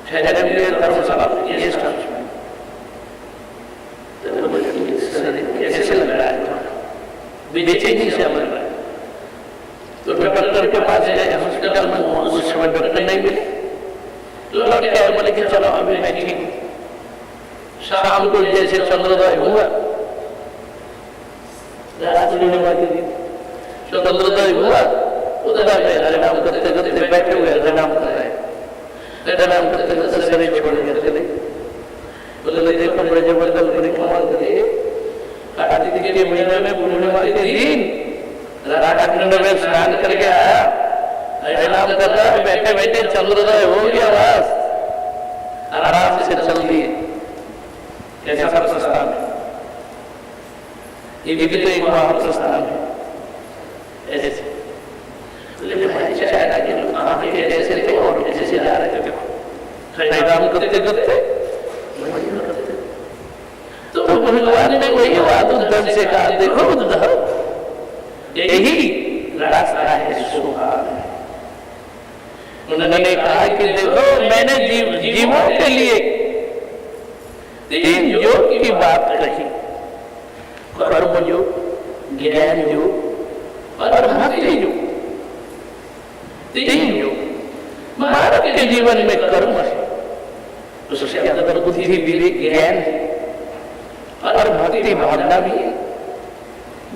ठहरे हुए धर्मशाला गेस्ट हाउस में, कैसे लग रहा है, बेचैनी से लग रहा है। तो डॉक्टर के पास गए, हॉस्पिटल में, उस समय डॉक्टर नहीं मिले, लौट के बोले कि चलो अभी मैं ठीक हूँ। शाम को जैसे चंद्रोदय हुआ, रात पूर्णिमा के दिन चंद्रोदय हुआ, उधर आ गए, हरिनाम करते करते बैठे हुए हरिनाम कर रहे, हरिनाम करते करते शरीर छोड़ के चले। बोले देखो ब्रजमंडल परिक्रमा करे, कार्तिक के महीने में पूर्णिमा के दिन राधा कुंड में स्नान करके आया, हरिनाम कर रहा है, बैठे बैठे चंद्रोदय हो गया, बस आराम से चल दिए। कैसा प्रस्थान है, ये भी तो एक महाप्रस्थान है। ऐसे चाइना के लोग कहाँ के जैसे थे और जैसे जा रहे थे, हरिनाम करते करते तो भगवान ने वही बात उद्धव से कहा, देखो उद्धव यही रास्ता है सुहाग। उन्होंने कहा कि देखो मैंने जीवों के लिए 3 योग की बात कही, कर्म योग, ज्ञान योग और भक्ति योग। 3 योग। मानव के जीवन में कर्म है, उसके अंदर बुद्धि, विवेक, ज्ञान है और भक्ति भावना भी है।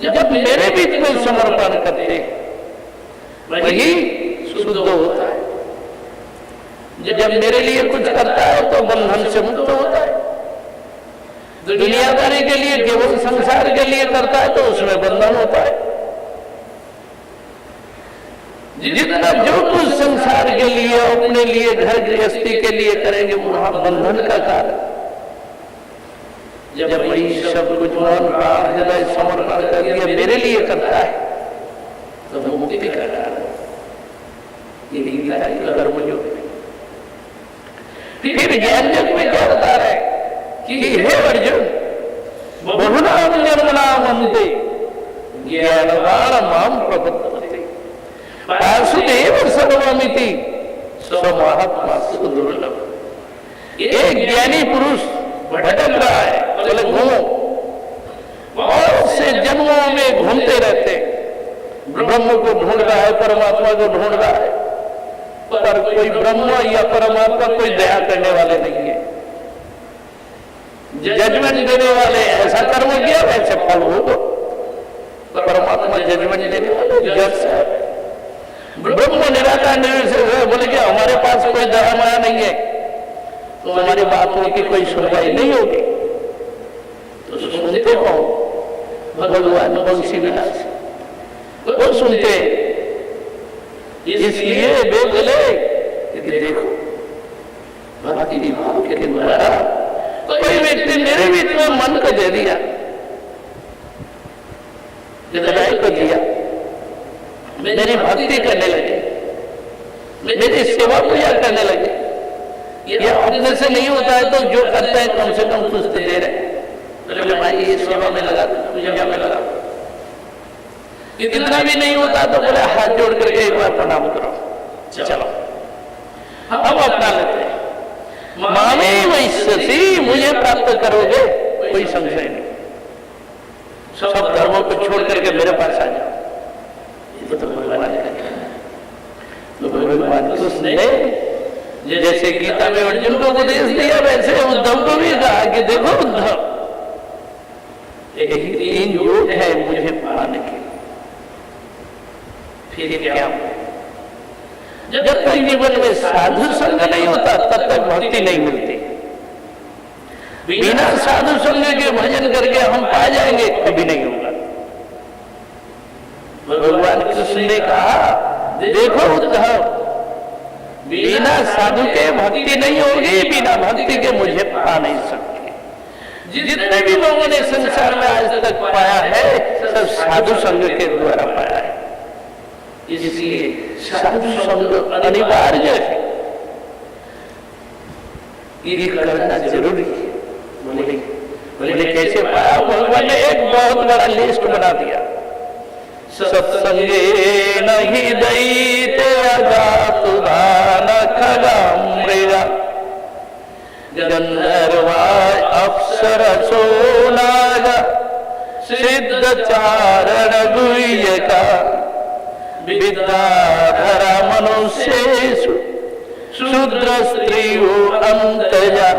जब मेरे बीच में समर्पण करते वही शुद्ध होता है। जब मेरे लिए कुछ करता है तो बंधन से मुक्त होता है। दुनियादारी के लिए, केवल संसार के लिए करता है तो उसमें बंधन होता है। जितना जो कुछ संसार के लिए, अपने लिए, घर गृहस्थी के लिए करेंगे वहां बंधन का कारण। जब वही सब कुछ मन प्राण हृदय समर्पण कर दिया मेरे लिए करता है तो वो मुक्ति का कारण। ये गीता के कर्म योग। फिर ज्ञान योग में क्या बता रहे कि हे अर्जुन, बहुनाम निर्मलामन्ते ज्ञानवान माम प्रपद्यते वासुदेव सर्वमिति स्वमहात्मा सुदुर्लभ। एक ज्ञानी पुरुष भटक रहा है, बोले घूमो, बहुत से जन्मों में घूमते रहते, ब्रह्म को ढूंढ रहा है, परमात्मा को ढूंढ रहा है, पर कोई ब्रह्म या परमात्मा कोई दया करने वाले नहीं है, जजमेंट देने वाले। ऐसा कर्म किया वैसे फल होगा। परमात्मा जजमेंट देने वाले जज है। ब्रह्म निराकार निर्विशेष है, बोले कि हमारे पास कोई दया माया नहीं है, तो हमारी बातों की कोई सुनवाई नहीं होगी। तो सुनते हो भगवान बंसी विलास, वो सुनते। इसलिए वे बोले कि देखो भक्ति भाव के द्वारा कोई व्यक्ति मेरे बीच में मन को दे दिया, हृदय को दिया, मेरी भक्ति करने लगे, मेरी सेवा पूजा करने लगे। ये अपने से नहीं होता है तो जो करते हैं कम से कम कुछ दे रहे हैं। बोले भाई ये सेवा में लगा, पूजा में लगा। इतना भी नहीं होता तो बोले हाथ जोड़ करके एक बार प्रणाम करो, चलो हम अपना लेते हैं। मामे वैश्यसी, मुझे प्राप्त करोगे, कोई संशय नहीं। सब धर्मों को छोड़ करके मेरे पास आ जाओ। ये तो भगवान ने कहा। तो भगवान कृष्ण ने जैसे गीता में अर्जुन को उपदेश दिया वैसे उद्धव को भी कहा कि देखो उद्धव, यही 3 योग है मुझे पाने के। फिर क्या? जब तक जीवन में साधु संग नहीं होता तब तक भक्ति नहीं मिलती। बिना साधु संग के भजन करके हम पा जाएंगे, कभी नहीं होगा। भगवान कृष्ण ने कहा देखो उद्धव, बिना साधु के भक्ति नहीं होगी, बिना भक्ति के मुझे पा नहीं सकते। जितने भी लोगों ने संसार में आज तक पाया है सब साधु संग के द्वारा पाया है। इसलिए साधु संग अनिवार्य है, ये करना जरूरी है। बोले कैसे पाया? भगवान ने एक बहुत बड़ा लिस्ट बना दिया। सत्संगे नहीं दैते अजातुदान खगमृगा गंधर्वा अप्सरसो नाग सिद्ध चारण गुह्यका विद्याधरा मनुष्येषु शूद्र स्त्रियो अंतजा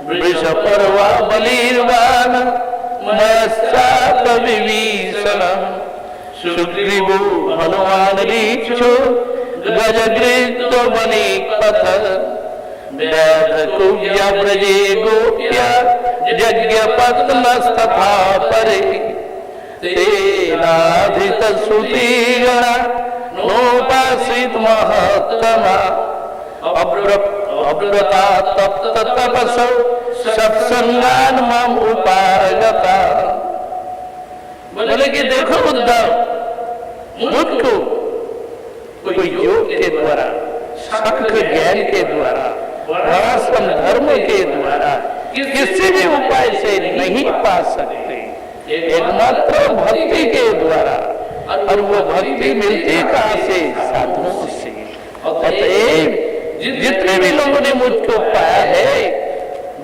वृषपर्वा बलिर्वाण मत्स्याप विभीषण सुग्रीवो हनुमान रीक्षो गजगृत्तो बलिपथ व्याधकुव्या ब्रजे गोप्या यज्ञपत्नस्तथा परे तेनाधित श्रुतिगणा नोपासित महत्तमा अव्रता तप्त तपसो सत्संगान मम उपागता। बोले कि देखो उद्धव, मुझको कोई योग के द्वारा, सांख्य ज्ञान के द्वारा, वर्णाश्रम धर्म के द्वारा किसी भी उपाय से नहीं पा सकते, एकमात्र भक्ति के द्वारा। और वो भक्ति मिलती कहाँ से? साधुओं से। अतएव जितने भी लोगों ने मुझको पाया है,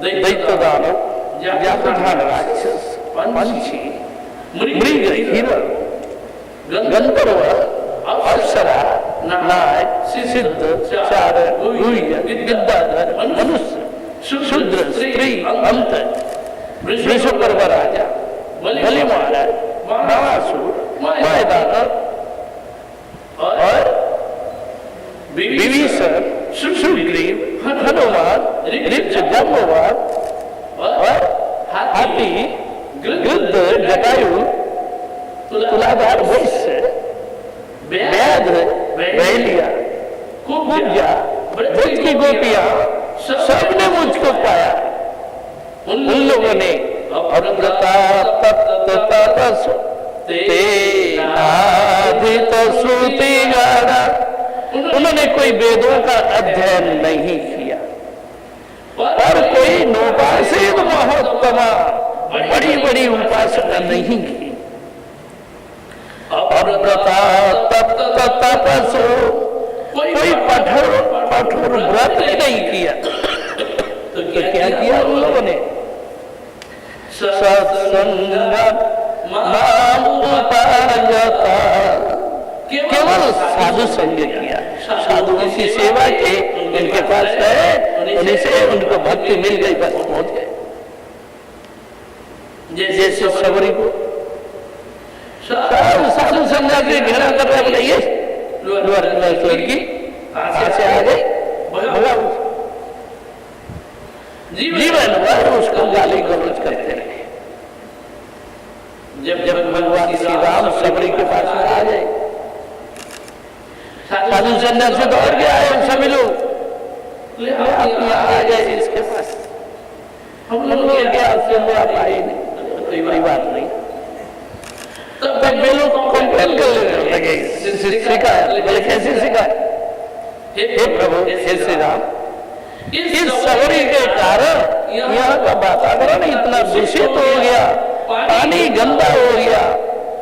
दैत्य दानव, जातुधान राक्षस, पंछी, मृग, हिरण, गंधर्व, अप्सरा, नाग, सिद्ध, चारण, गुह्य, विद्याधर, मनुष्य, शूद्र, स्त्री, अंत, विश्वकर्मा राजा, बलि महाराज, महासुर, मायदानव और विभीषण, सुग्रीव, हनुमान, ऋक्ष, जाम्बवान और हाथी, गृध्र, जटायु, तुलाधार, वैश्य, व्याध, वैलिया, कुब्जा, ब्रज की गोपियां, सबने मुझको पाया। उन लोगों ने उन्होंने कोई वेदों का अध्ययन नहीं किया और कोई नोपासित महोत्तमा बड़ी बड़ी उपासना नहीं की। कोई कठोर व्रत नहीं किया। तो क्या किया उन लोगों ने? सत्संग केवल साधु संग किया, साधुओं की सेवा की, उनके पास गए, उन्हीं से उनको भक्ति मिल गई, बस पहुंच गए। जैसे सबरी को साधु संन्यासी घेरा कर रहे, बोले ये लड़की से आ गई, जीवन भर उसको गाली गलौज करते रहे। जब भगवान श्री राम सबरी के पास में आ गए, साधु सन्यासी दौड़ के आए, सभी लोग आ गए इसके पास। हम लोग क्या आप आए नहीं, कोई बड़ी बात नहीं। तब वे लोग कंप्लेन करने लगे, शिकायत, बोले कैसे शिकायत? हे प्रभु, हे श्री राम, इस सबरी के कारण यहाँ का वातावरण इतना दूषित हो गया, पानी गंदा हो गया,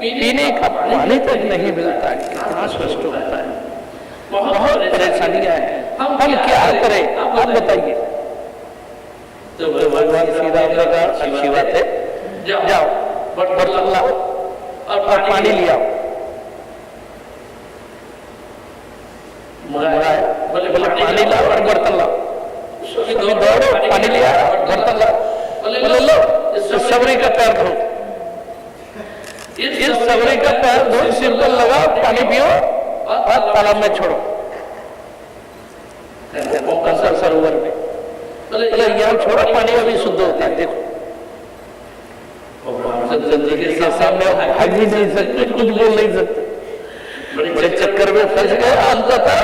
पीने का पानी तक नहीं मिलता, कितना कष्ट होता है, बहुत परेशानियां हैं, हम क्या करें आप बताइए। तो भगवान श्री राम ने कहा अच्छी बात है, जाओ बर्तन लाओ और पानी ले आओ। बोले पानी लाओ और बर्तन लाओ। दौड़ो, पानी ले आओ, बर्तन लाओ। बोले लो, इस सबरी का पैर धो, इस सबरी का पैर धो, सिर पर लगाओ, पानी पियो और तालाब में छोड़ो, सरोवर में। बोले यहाँ छोड़ो, पानी अभी शुद्ध होता है, देखो। जिंदगी के सामने भाग भी नहीं सकते, कुछ बोल नहीं सकते, बड़े चक्कर में फंस गए। अंततः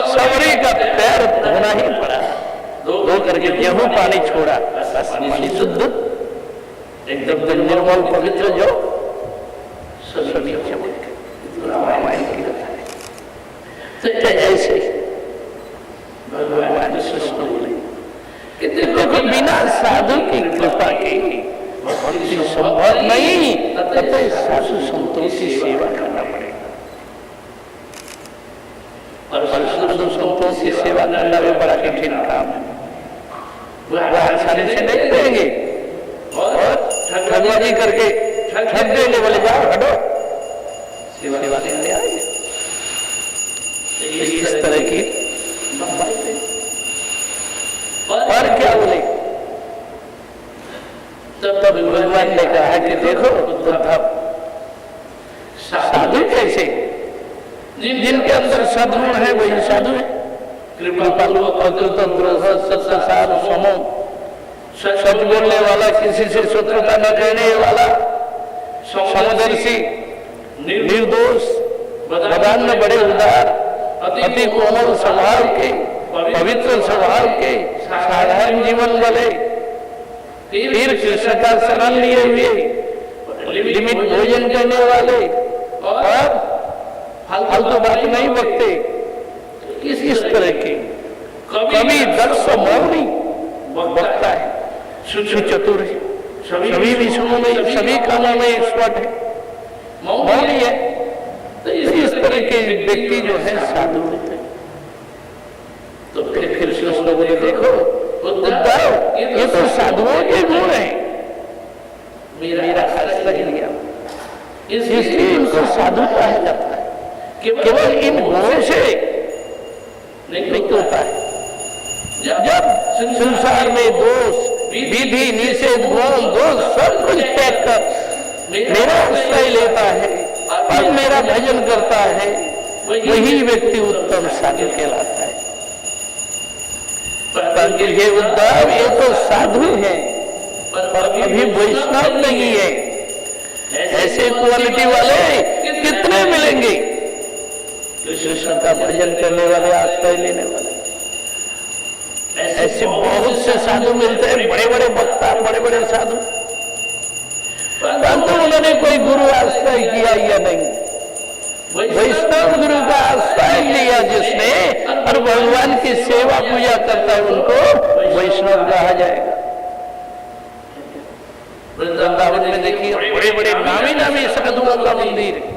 सबरी का पैर धोना ही पड़ा, धो करके गेहूं पानी छोड़ा, बस पानी शुद्ध, एकदम निर्मल पवित्र, जो सभी रामायण की कथा है। तो ऐसे भगवान कृष्ण बोले कि देखो, बिना साधु की कृपा के भक्ति संभव नहीं, तथा साधु संतों की सेवा करना पड़ेगा। और साधु संतों की सेवा करना भी बड़ा कठिन काम है, वह आसानी से नहीं देंगे और ठगबाजी करके ठग देंगे, बोले जाओ हटो, सेवा करने आएंगे। इस तरह की और क्या बोले? तब भगवान ने कहा कि देखो उद्धव, साधु कैसे? जिनके अंदर सद्गुण है वही साधु है। कृपालु, अकृतद्रोह, सत्सार, समो, सच बोलने वाला, किसी से शत्रुता न करने वाला, समदर्शी, निर्दोष, बदान्य, बड़े उदार, अति कोमल स्वभाव के, पवित्र स्वभाव के, साधारण जीवन वाले, फिर कृष्ण का शरण लिए हुए, लिमिट भोजन करने वाले और फालतू बात नहीं बकते, इस तरह के। कवि दक्ष मौनी बकता है, सुचतुर है, सभी विषयों में, सभी कामों में एक्सपर्ट है, मौनी है। तो इस तरह के व्यक्ति जो है साधु होते हैं। तो फिर कृष्ण बोले, देखो उद्धव, ये तो साधुओं के गुण है, मेरा आश्रय लिया, इसलिए इनको साधु कहा जाता है। केवल इन गुणों से नहीं होता है। जब संसार में दोष, विधि, निषेध, गुण, दोष सब कुछ त्याग कर मेरा आश्रय लेता है और मेरा भजन करता है, वही व्यक्ति उत्तम साधु कहलाता है। परंतु ये उद्धव, ये तो साधु है पर अभी वैष्णव नहीं है। ऐसे क्वालिटी वाले कितने मिलेंगे? कृष्ण का भजन करने वाले, आश्रय लेने वाले, ऐसे बहुत से साधु मिलते हैं, बड़े बड़े वक्ता, बड़े बड़े साधु, परंतु उन्होंने कोई गुरु आश्रय किया या नहीं। वैष्णव गुरु का आश्रय लिया जिसने और भगवान की सेवा पूजा करता है, उनको वैष्णव कहा जाएगा। वृंदावन में देखिए बड़े बड़े नामी नामी साधुओं का मंदिर है।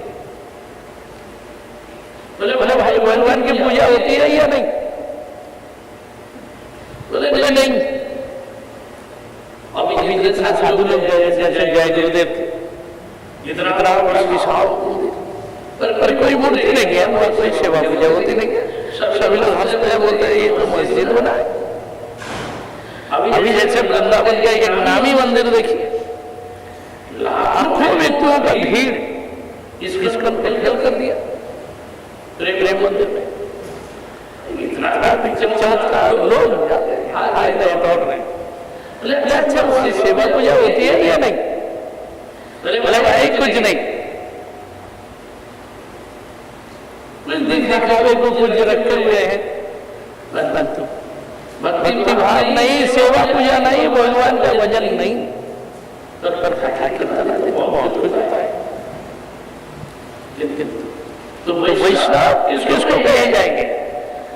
बोले भाई भगवान की पूजा होती है या नहीं? बोले नहीं। अभी जितना साधु लोग जैसे जय गुरुदेव थे, इतना बड़ा विशाल पर कोई मूर्ति नहीं है, वहां कोई सेवा पूजा होती नहीं है। सभी लोग हंसते हैं, बोलते हैं ये तो मस्जिद बना है। अभी जैसे वृंदावन का एक नामी मंदिर देखिए, लाखों व्यक्तियों का भीड़ इसको फेल कर दिया प्रेम मंदिर में। इतना चमत्कार, लोग जाते हैं, आए रहे, दौड़ रहे। अच्छा वहां सेवा पूजा होती है या नहीं? बोले भाई कुछ नहीं, दिखावे को कुछ रखे हुए हैं, परंतु भक्ति भाव नहीं, सेवा पूजा नहीं, भगवान का भजन नहीं, पर कथा कीर्तन बहुत कुछ होता है। तो वैष्णव किसको कहे जाएंगे?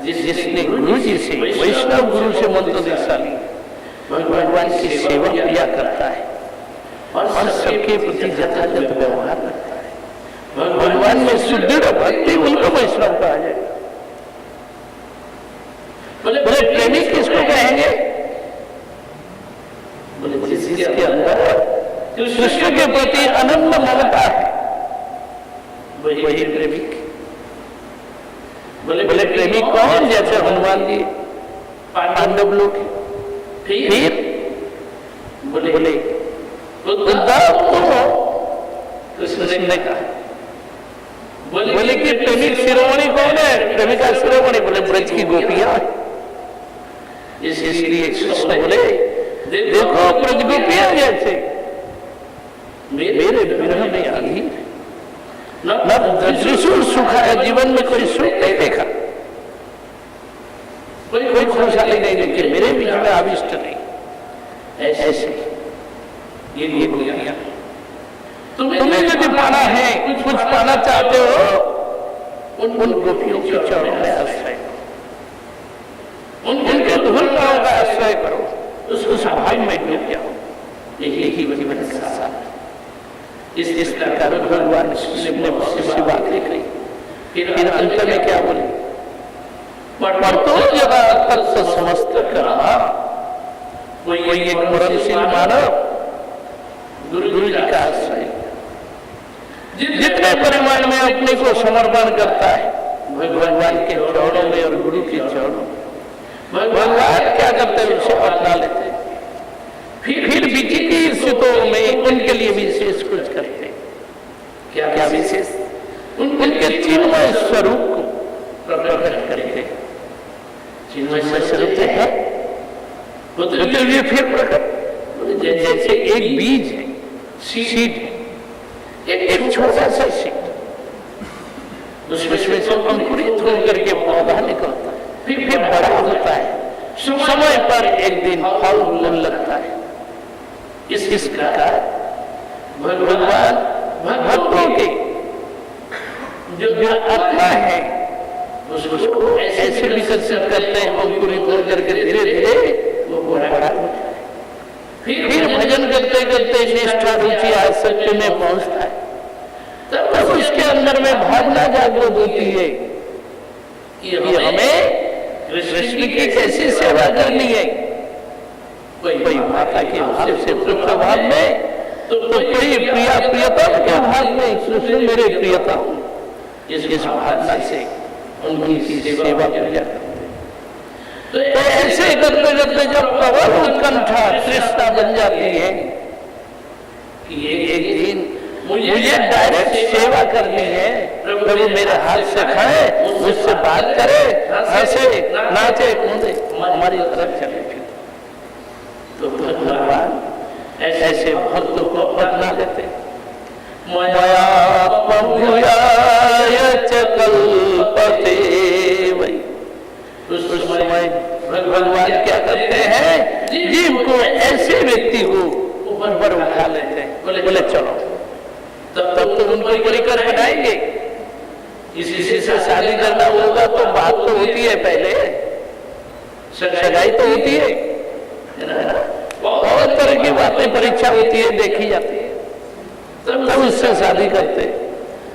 जिसने गुरु जी से, वैष्णव गुरु से मंत्र दीक्षा ली, भगवान की सेवा पूजा करता है और सबके प्रति यथायथ व्यवहार करता है, भगवान में सुदृढ़ भक्ति, उनको वैष्णव कहा जाएगा। बोले प्रेमी किसको कहेंगे? बोले जिसके अंदर कृष्ण के प्रति अनन्य ममता है, वही प्रेमी। बोले प्रेमी कौन? जैसे हनुमान जी, पांडव लोग। फिर बोले उद्धव तो कृष्ण ने कहा, बोले कि प्रेमी शिरोमणि कौन है? प्रेमिका शिरोमणि बोले ब्रज की गोपियां। इसलिए कृष्ण बोले, देखो ब्रज गोपियां जैसे मेरे विरह में आगी न त्रिशूल सुखा है, जीवन में कोई सुख नहीं देखा, कोई खुशहाली नहीं देखी, मेरे बीच में आविष्ट नहीं। ऐसे ये गोपियां, तुम्हें यदि पाना है, कुछ पाना चाहते हो, उन गोपियों के चरणों में आश्रय करो, उनके धूल का आश्रय करो, उस भाव में डूब जाओ। यही जीवन का सार। इस प्रकार भगवान ने बहुत बातें कही। फिर अंत में क्या बोले? पढ़तो जगह तत्व समस्त कर्मा, कोई एक मरणशील मानव गुरु जी का आश्रय, जितने परिमाण में अपने को समर्पण करता है भगवान के चरणों में और गुरु के चरणों में, भगवान क्या करते हैं? उसे अपना लेते हैं। फिर विचित्र स्थितियों में उनके लिए विशेष कुछ करते हैं। क्या विशेष? उनके चिन्मय स्वरूप को प्रकट करते हैं। चिन्मय स्वरूप है वो तो ये फिर प्रकट, जैसे एक बीज है, सीड है, एक छोटा सा सीड, उसमें से अंकुरित होकर के पौधा निकलता है, फिर बड़ा होता है, समय पर एक दिन फल फूलने लगता है। इस प्रकार भगवान भक्तों के जो आत्मा है उसको ऐसे विकसित करते हैं, अंकुरित होकर के धीरे धीरे वो बड़ा होता है। फिर भजन करते करते निष्ठा रुचि आसक्ति में पहुंचता है, तब उसके अंदर में भावना जागृत होती है कि हमें कृष्ण की कैसी सेवा करनी है। कोई माता के भाव से पुत्र भाव में, तो कोई प्रिया प्रियतम के भाव में, कृष्ण मेरे प्रियतम, इस भावना से उनकी सेवा पूजा करते। तो ऐसे करते करते जब प्रबल उत्कंठा तृष्णा बन जाती है कि एक दिन मुझे डायरेक्ट सेवा करनी है, प्रभु मेरे हाथ से खाए, मुझसे बात करे, हंसे नाचे कूदे, हमारी तरफ चले। तो भगवान ऐसे भक्त को अपना लेते। उस समय भगवान क्या करते हैं, जीव को ऐसे व्यक्ति को ऊपर उठा लेते हैं, बोले चलो। तब तो उनको परिकर बनाएंगे। किसी से शादी करना होगा तो बात तो होती है, पहले सगाई तो होती है, बहुत तरह की बातें परीक्षा होती है, देखी जाती है, तब उससे शादी करते।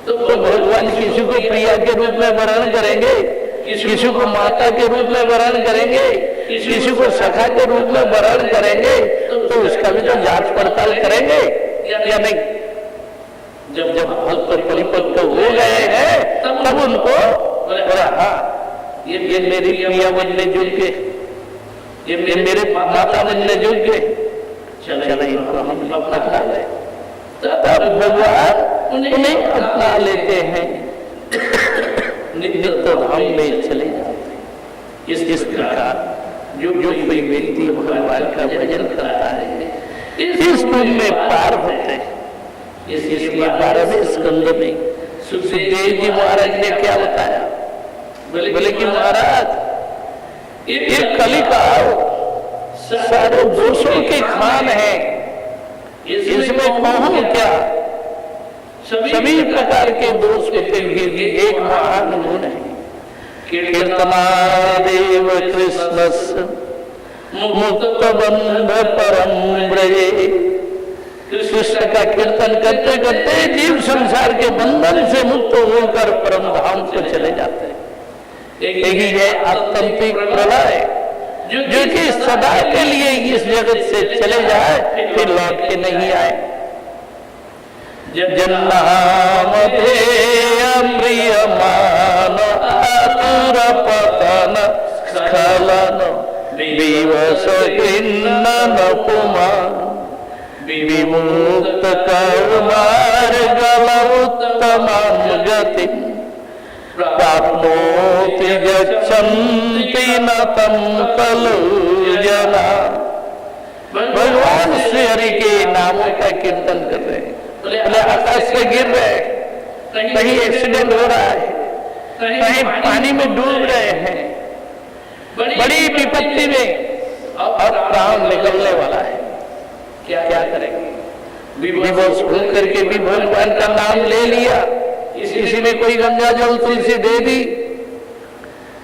तो भगवान किसी को प्रिया के रूप में वर्ण करेंगे, किसी को माता के रूप में वर्ण करेंगे, किसी को सखा के रूप में वर्ण करेंगे, तो उसका भी तो जांच पड़ताल करेंगे या नहीं। जब भक्त परिपक्व हो गए हैं तब उनको हाँ ये मेरी प्रिया बनने योग्य, ये मेरे माता बनने योग्य, चले इनको हम अपना ले। तब भगवान उन्हें अपना लेते हैं, नित्य धाम में चले जाते हैं। इस प्रकार जो कोई व्यक्ति भगवान का भजन करता है, इस रूप में पार होते हैं। इसलिए 12वें स्कंद में सुखदेव जी महाराज ने क्या बताया, बोले कि महाराज ये कलिकाल सारे दोषों के खान है, इसमें कहूं क्या, सभी प्रकार के दोष होते हैं, एक महान गुण है कीर्तनादेव कृष्णस्य मुक्त बंध परम ब्रजे। कृष्ण का कीर्तन करते करते जीव संसार के बंधन से मुक्त होकर परम धाम को चले जाते हैं। यही है आत्यंतिक प्रलय, जो कि सदा के लिए इस जगत से चले जाए, फिर लौट के नहीं आए। जन्नाम प्रियमान आतुर पतन स्खलन विवश खिन्न पुमान विमुक्त कर्मार्ग उत्तमं गति प्राप्नोति गच्छन्ति न तं खलु जना। भगवान श्री हरि के नामों का कीर्तन कर रहे हैं, बोले आकाश से गिर रहे, कहीं एक्सीडेंट हो रहा है, कहीं पानी में डूब रहे हैं, बड़ी विपत्ति में और प्राण निकलने वाला है, क्या करेंगे। विवश होकर के भी भगवान का नाम ले लिया, किसी ने कोई गंगा जल तुलसी दे दी,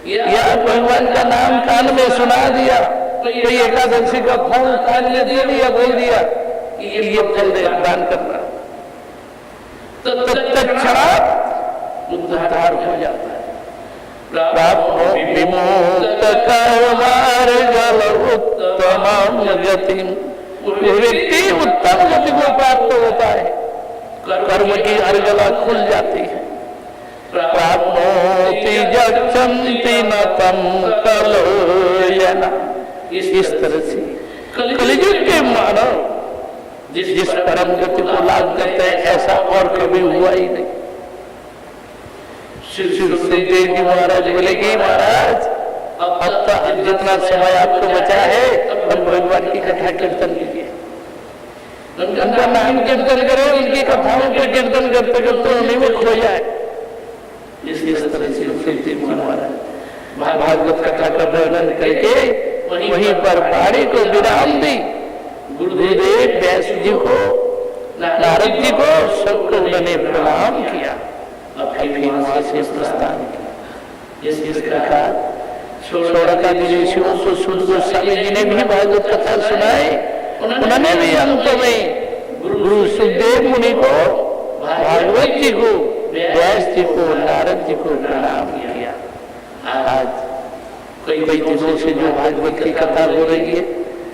या भगवान का नाम कान में सुना दिया, कोई एकादशी का फल कान में दे दिया, बोल दिया ये फल दान करना, तो तत्क्षणात उद्धार हो जाता है। प्राप्त विमुक्त कर्मार्ग उत्तमं गतिम्, व्यक्ति उत्तम गति को प्राप्त होता है, कर्म की अर्गला खुल जाती है। प्राप्नोति गच्छन्ति न तं खलु जना। इस तरह से कलियुग के मानव जिस परम गति को लाभ करते हैं, ऐसा और कभी हुआ ही नहीं। सुखदेव जी महाराज बोले कि महाराज अब जितना समय आपको बचा है, अब भगवान की कथा कीर्तन कीजिए, उनका नाम कीर्तन करें, उनकी कथाओं को कीर्तन करते करते उन्हीं में खो जाए। इस तरह से सुखदेव जी महाराज भागवत कथा का वर्णन करके वहीं पर वाणी को विराम दी। गुरुदेव व्यास जी को, नारद जी को, सबको उन्होंने प्रणाम किया, फिर वहां से प्रस्थान किया। इस प्रकार छोड़का ऋषियों को शुद्ध गोस्वामी जी ने भी भागवत कथा सुनाई, उन्होंने भी अंत में गुरु सुखदेव मुनि को, भागवत जी को, व्यास जी को, नारद जी को प्रणाम किया। आज कई दिनों से जो भागवत की कथा हो रही है,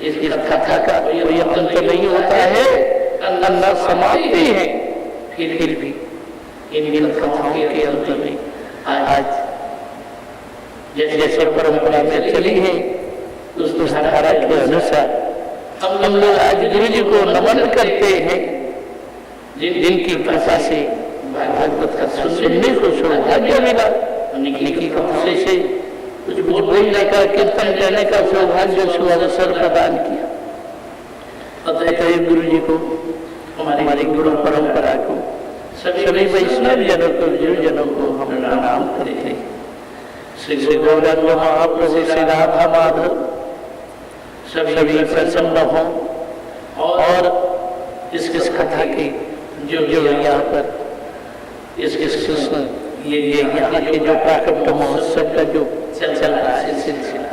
इस कथा का कोई अंत नहीं होता है, न समाप्ति है। फिर भी इन कथाओं के अंत में आज जैसे परंपरा में चली है, उस धारा के अनुसार हम लोग आज गुरु जी को नमन करते हैं, जिनकी कृपा से भागवत कथा सुनने को सौभाग्य मिला, उनकी कथाओं से कुछ बोलने का, कीर्तन करने का सौभाग्य सुअवसर प्रदान किया। अतः गुरु जी को, हमारी गुरु परंपरा को, सभी वैष्णव जनों को, गुरुजनों को हम प्रणाम करते हैं। श्री गौरांग महाप्रभु, श्री राधा माधव सभी प्रसन्न हों और इस कथा के जो यहाँ पर इस ये यहाँ के जो प्राकट्य महोत्सव का जो चल रहा है सिलसिला,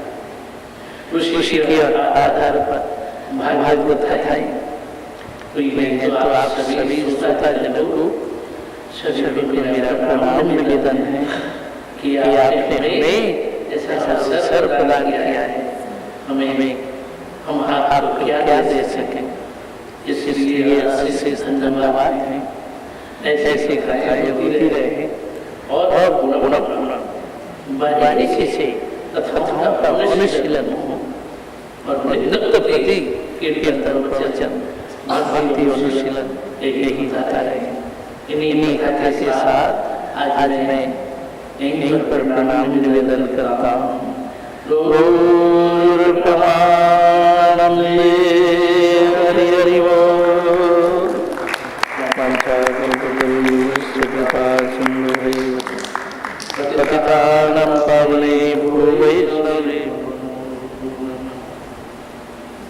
उसी के आधार पर भागवत कथाएं हुई है। तो आप सभी श्रोता जनों को, सभी को मेरा प्रणाम निवेदन है कि आपने हमें ऐसा अवसर प्रदान किया है। हम आपको क्या दे सकें, इसलिए आपसे धन्यवाद है। ऐसी कथाएं होती रहे और बारीकी से कथाओं का अनुशीलन हो और नित्य प्रति कीर्तन प्रवचन भक्ति अनुशीलन यही होता रहे। इन्हीं कथा के साथ आज मैं यहीं पर प्रणाम निवेदन करता हूँ। हरि हरि बोल। पतितानां पावनेभ्यो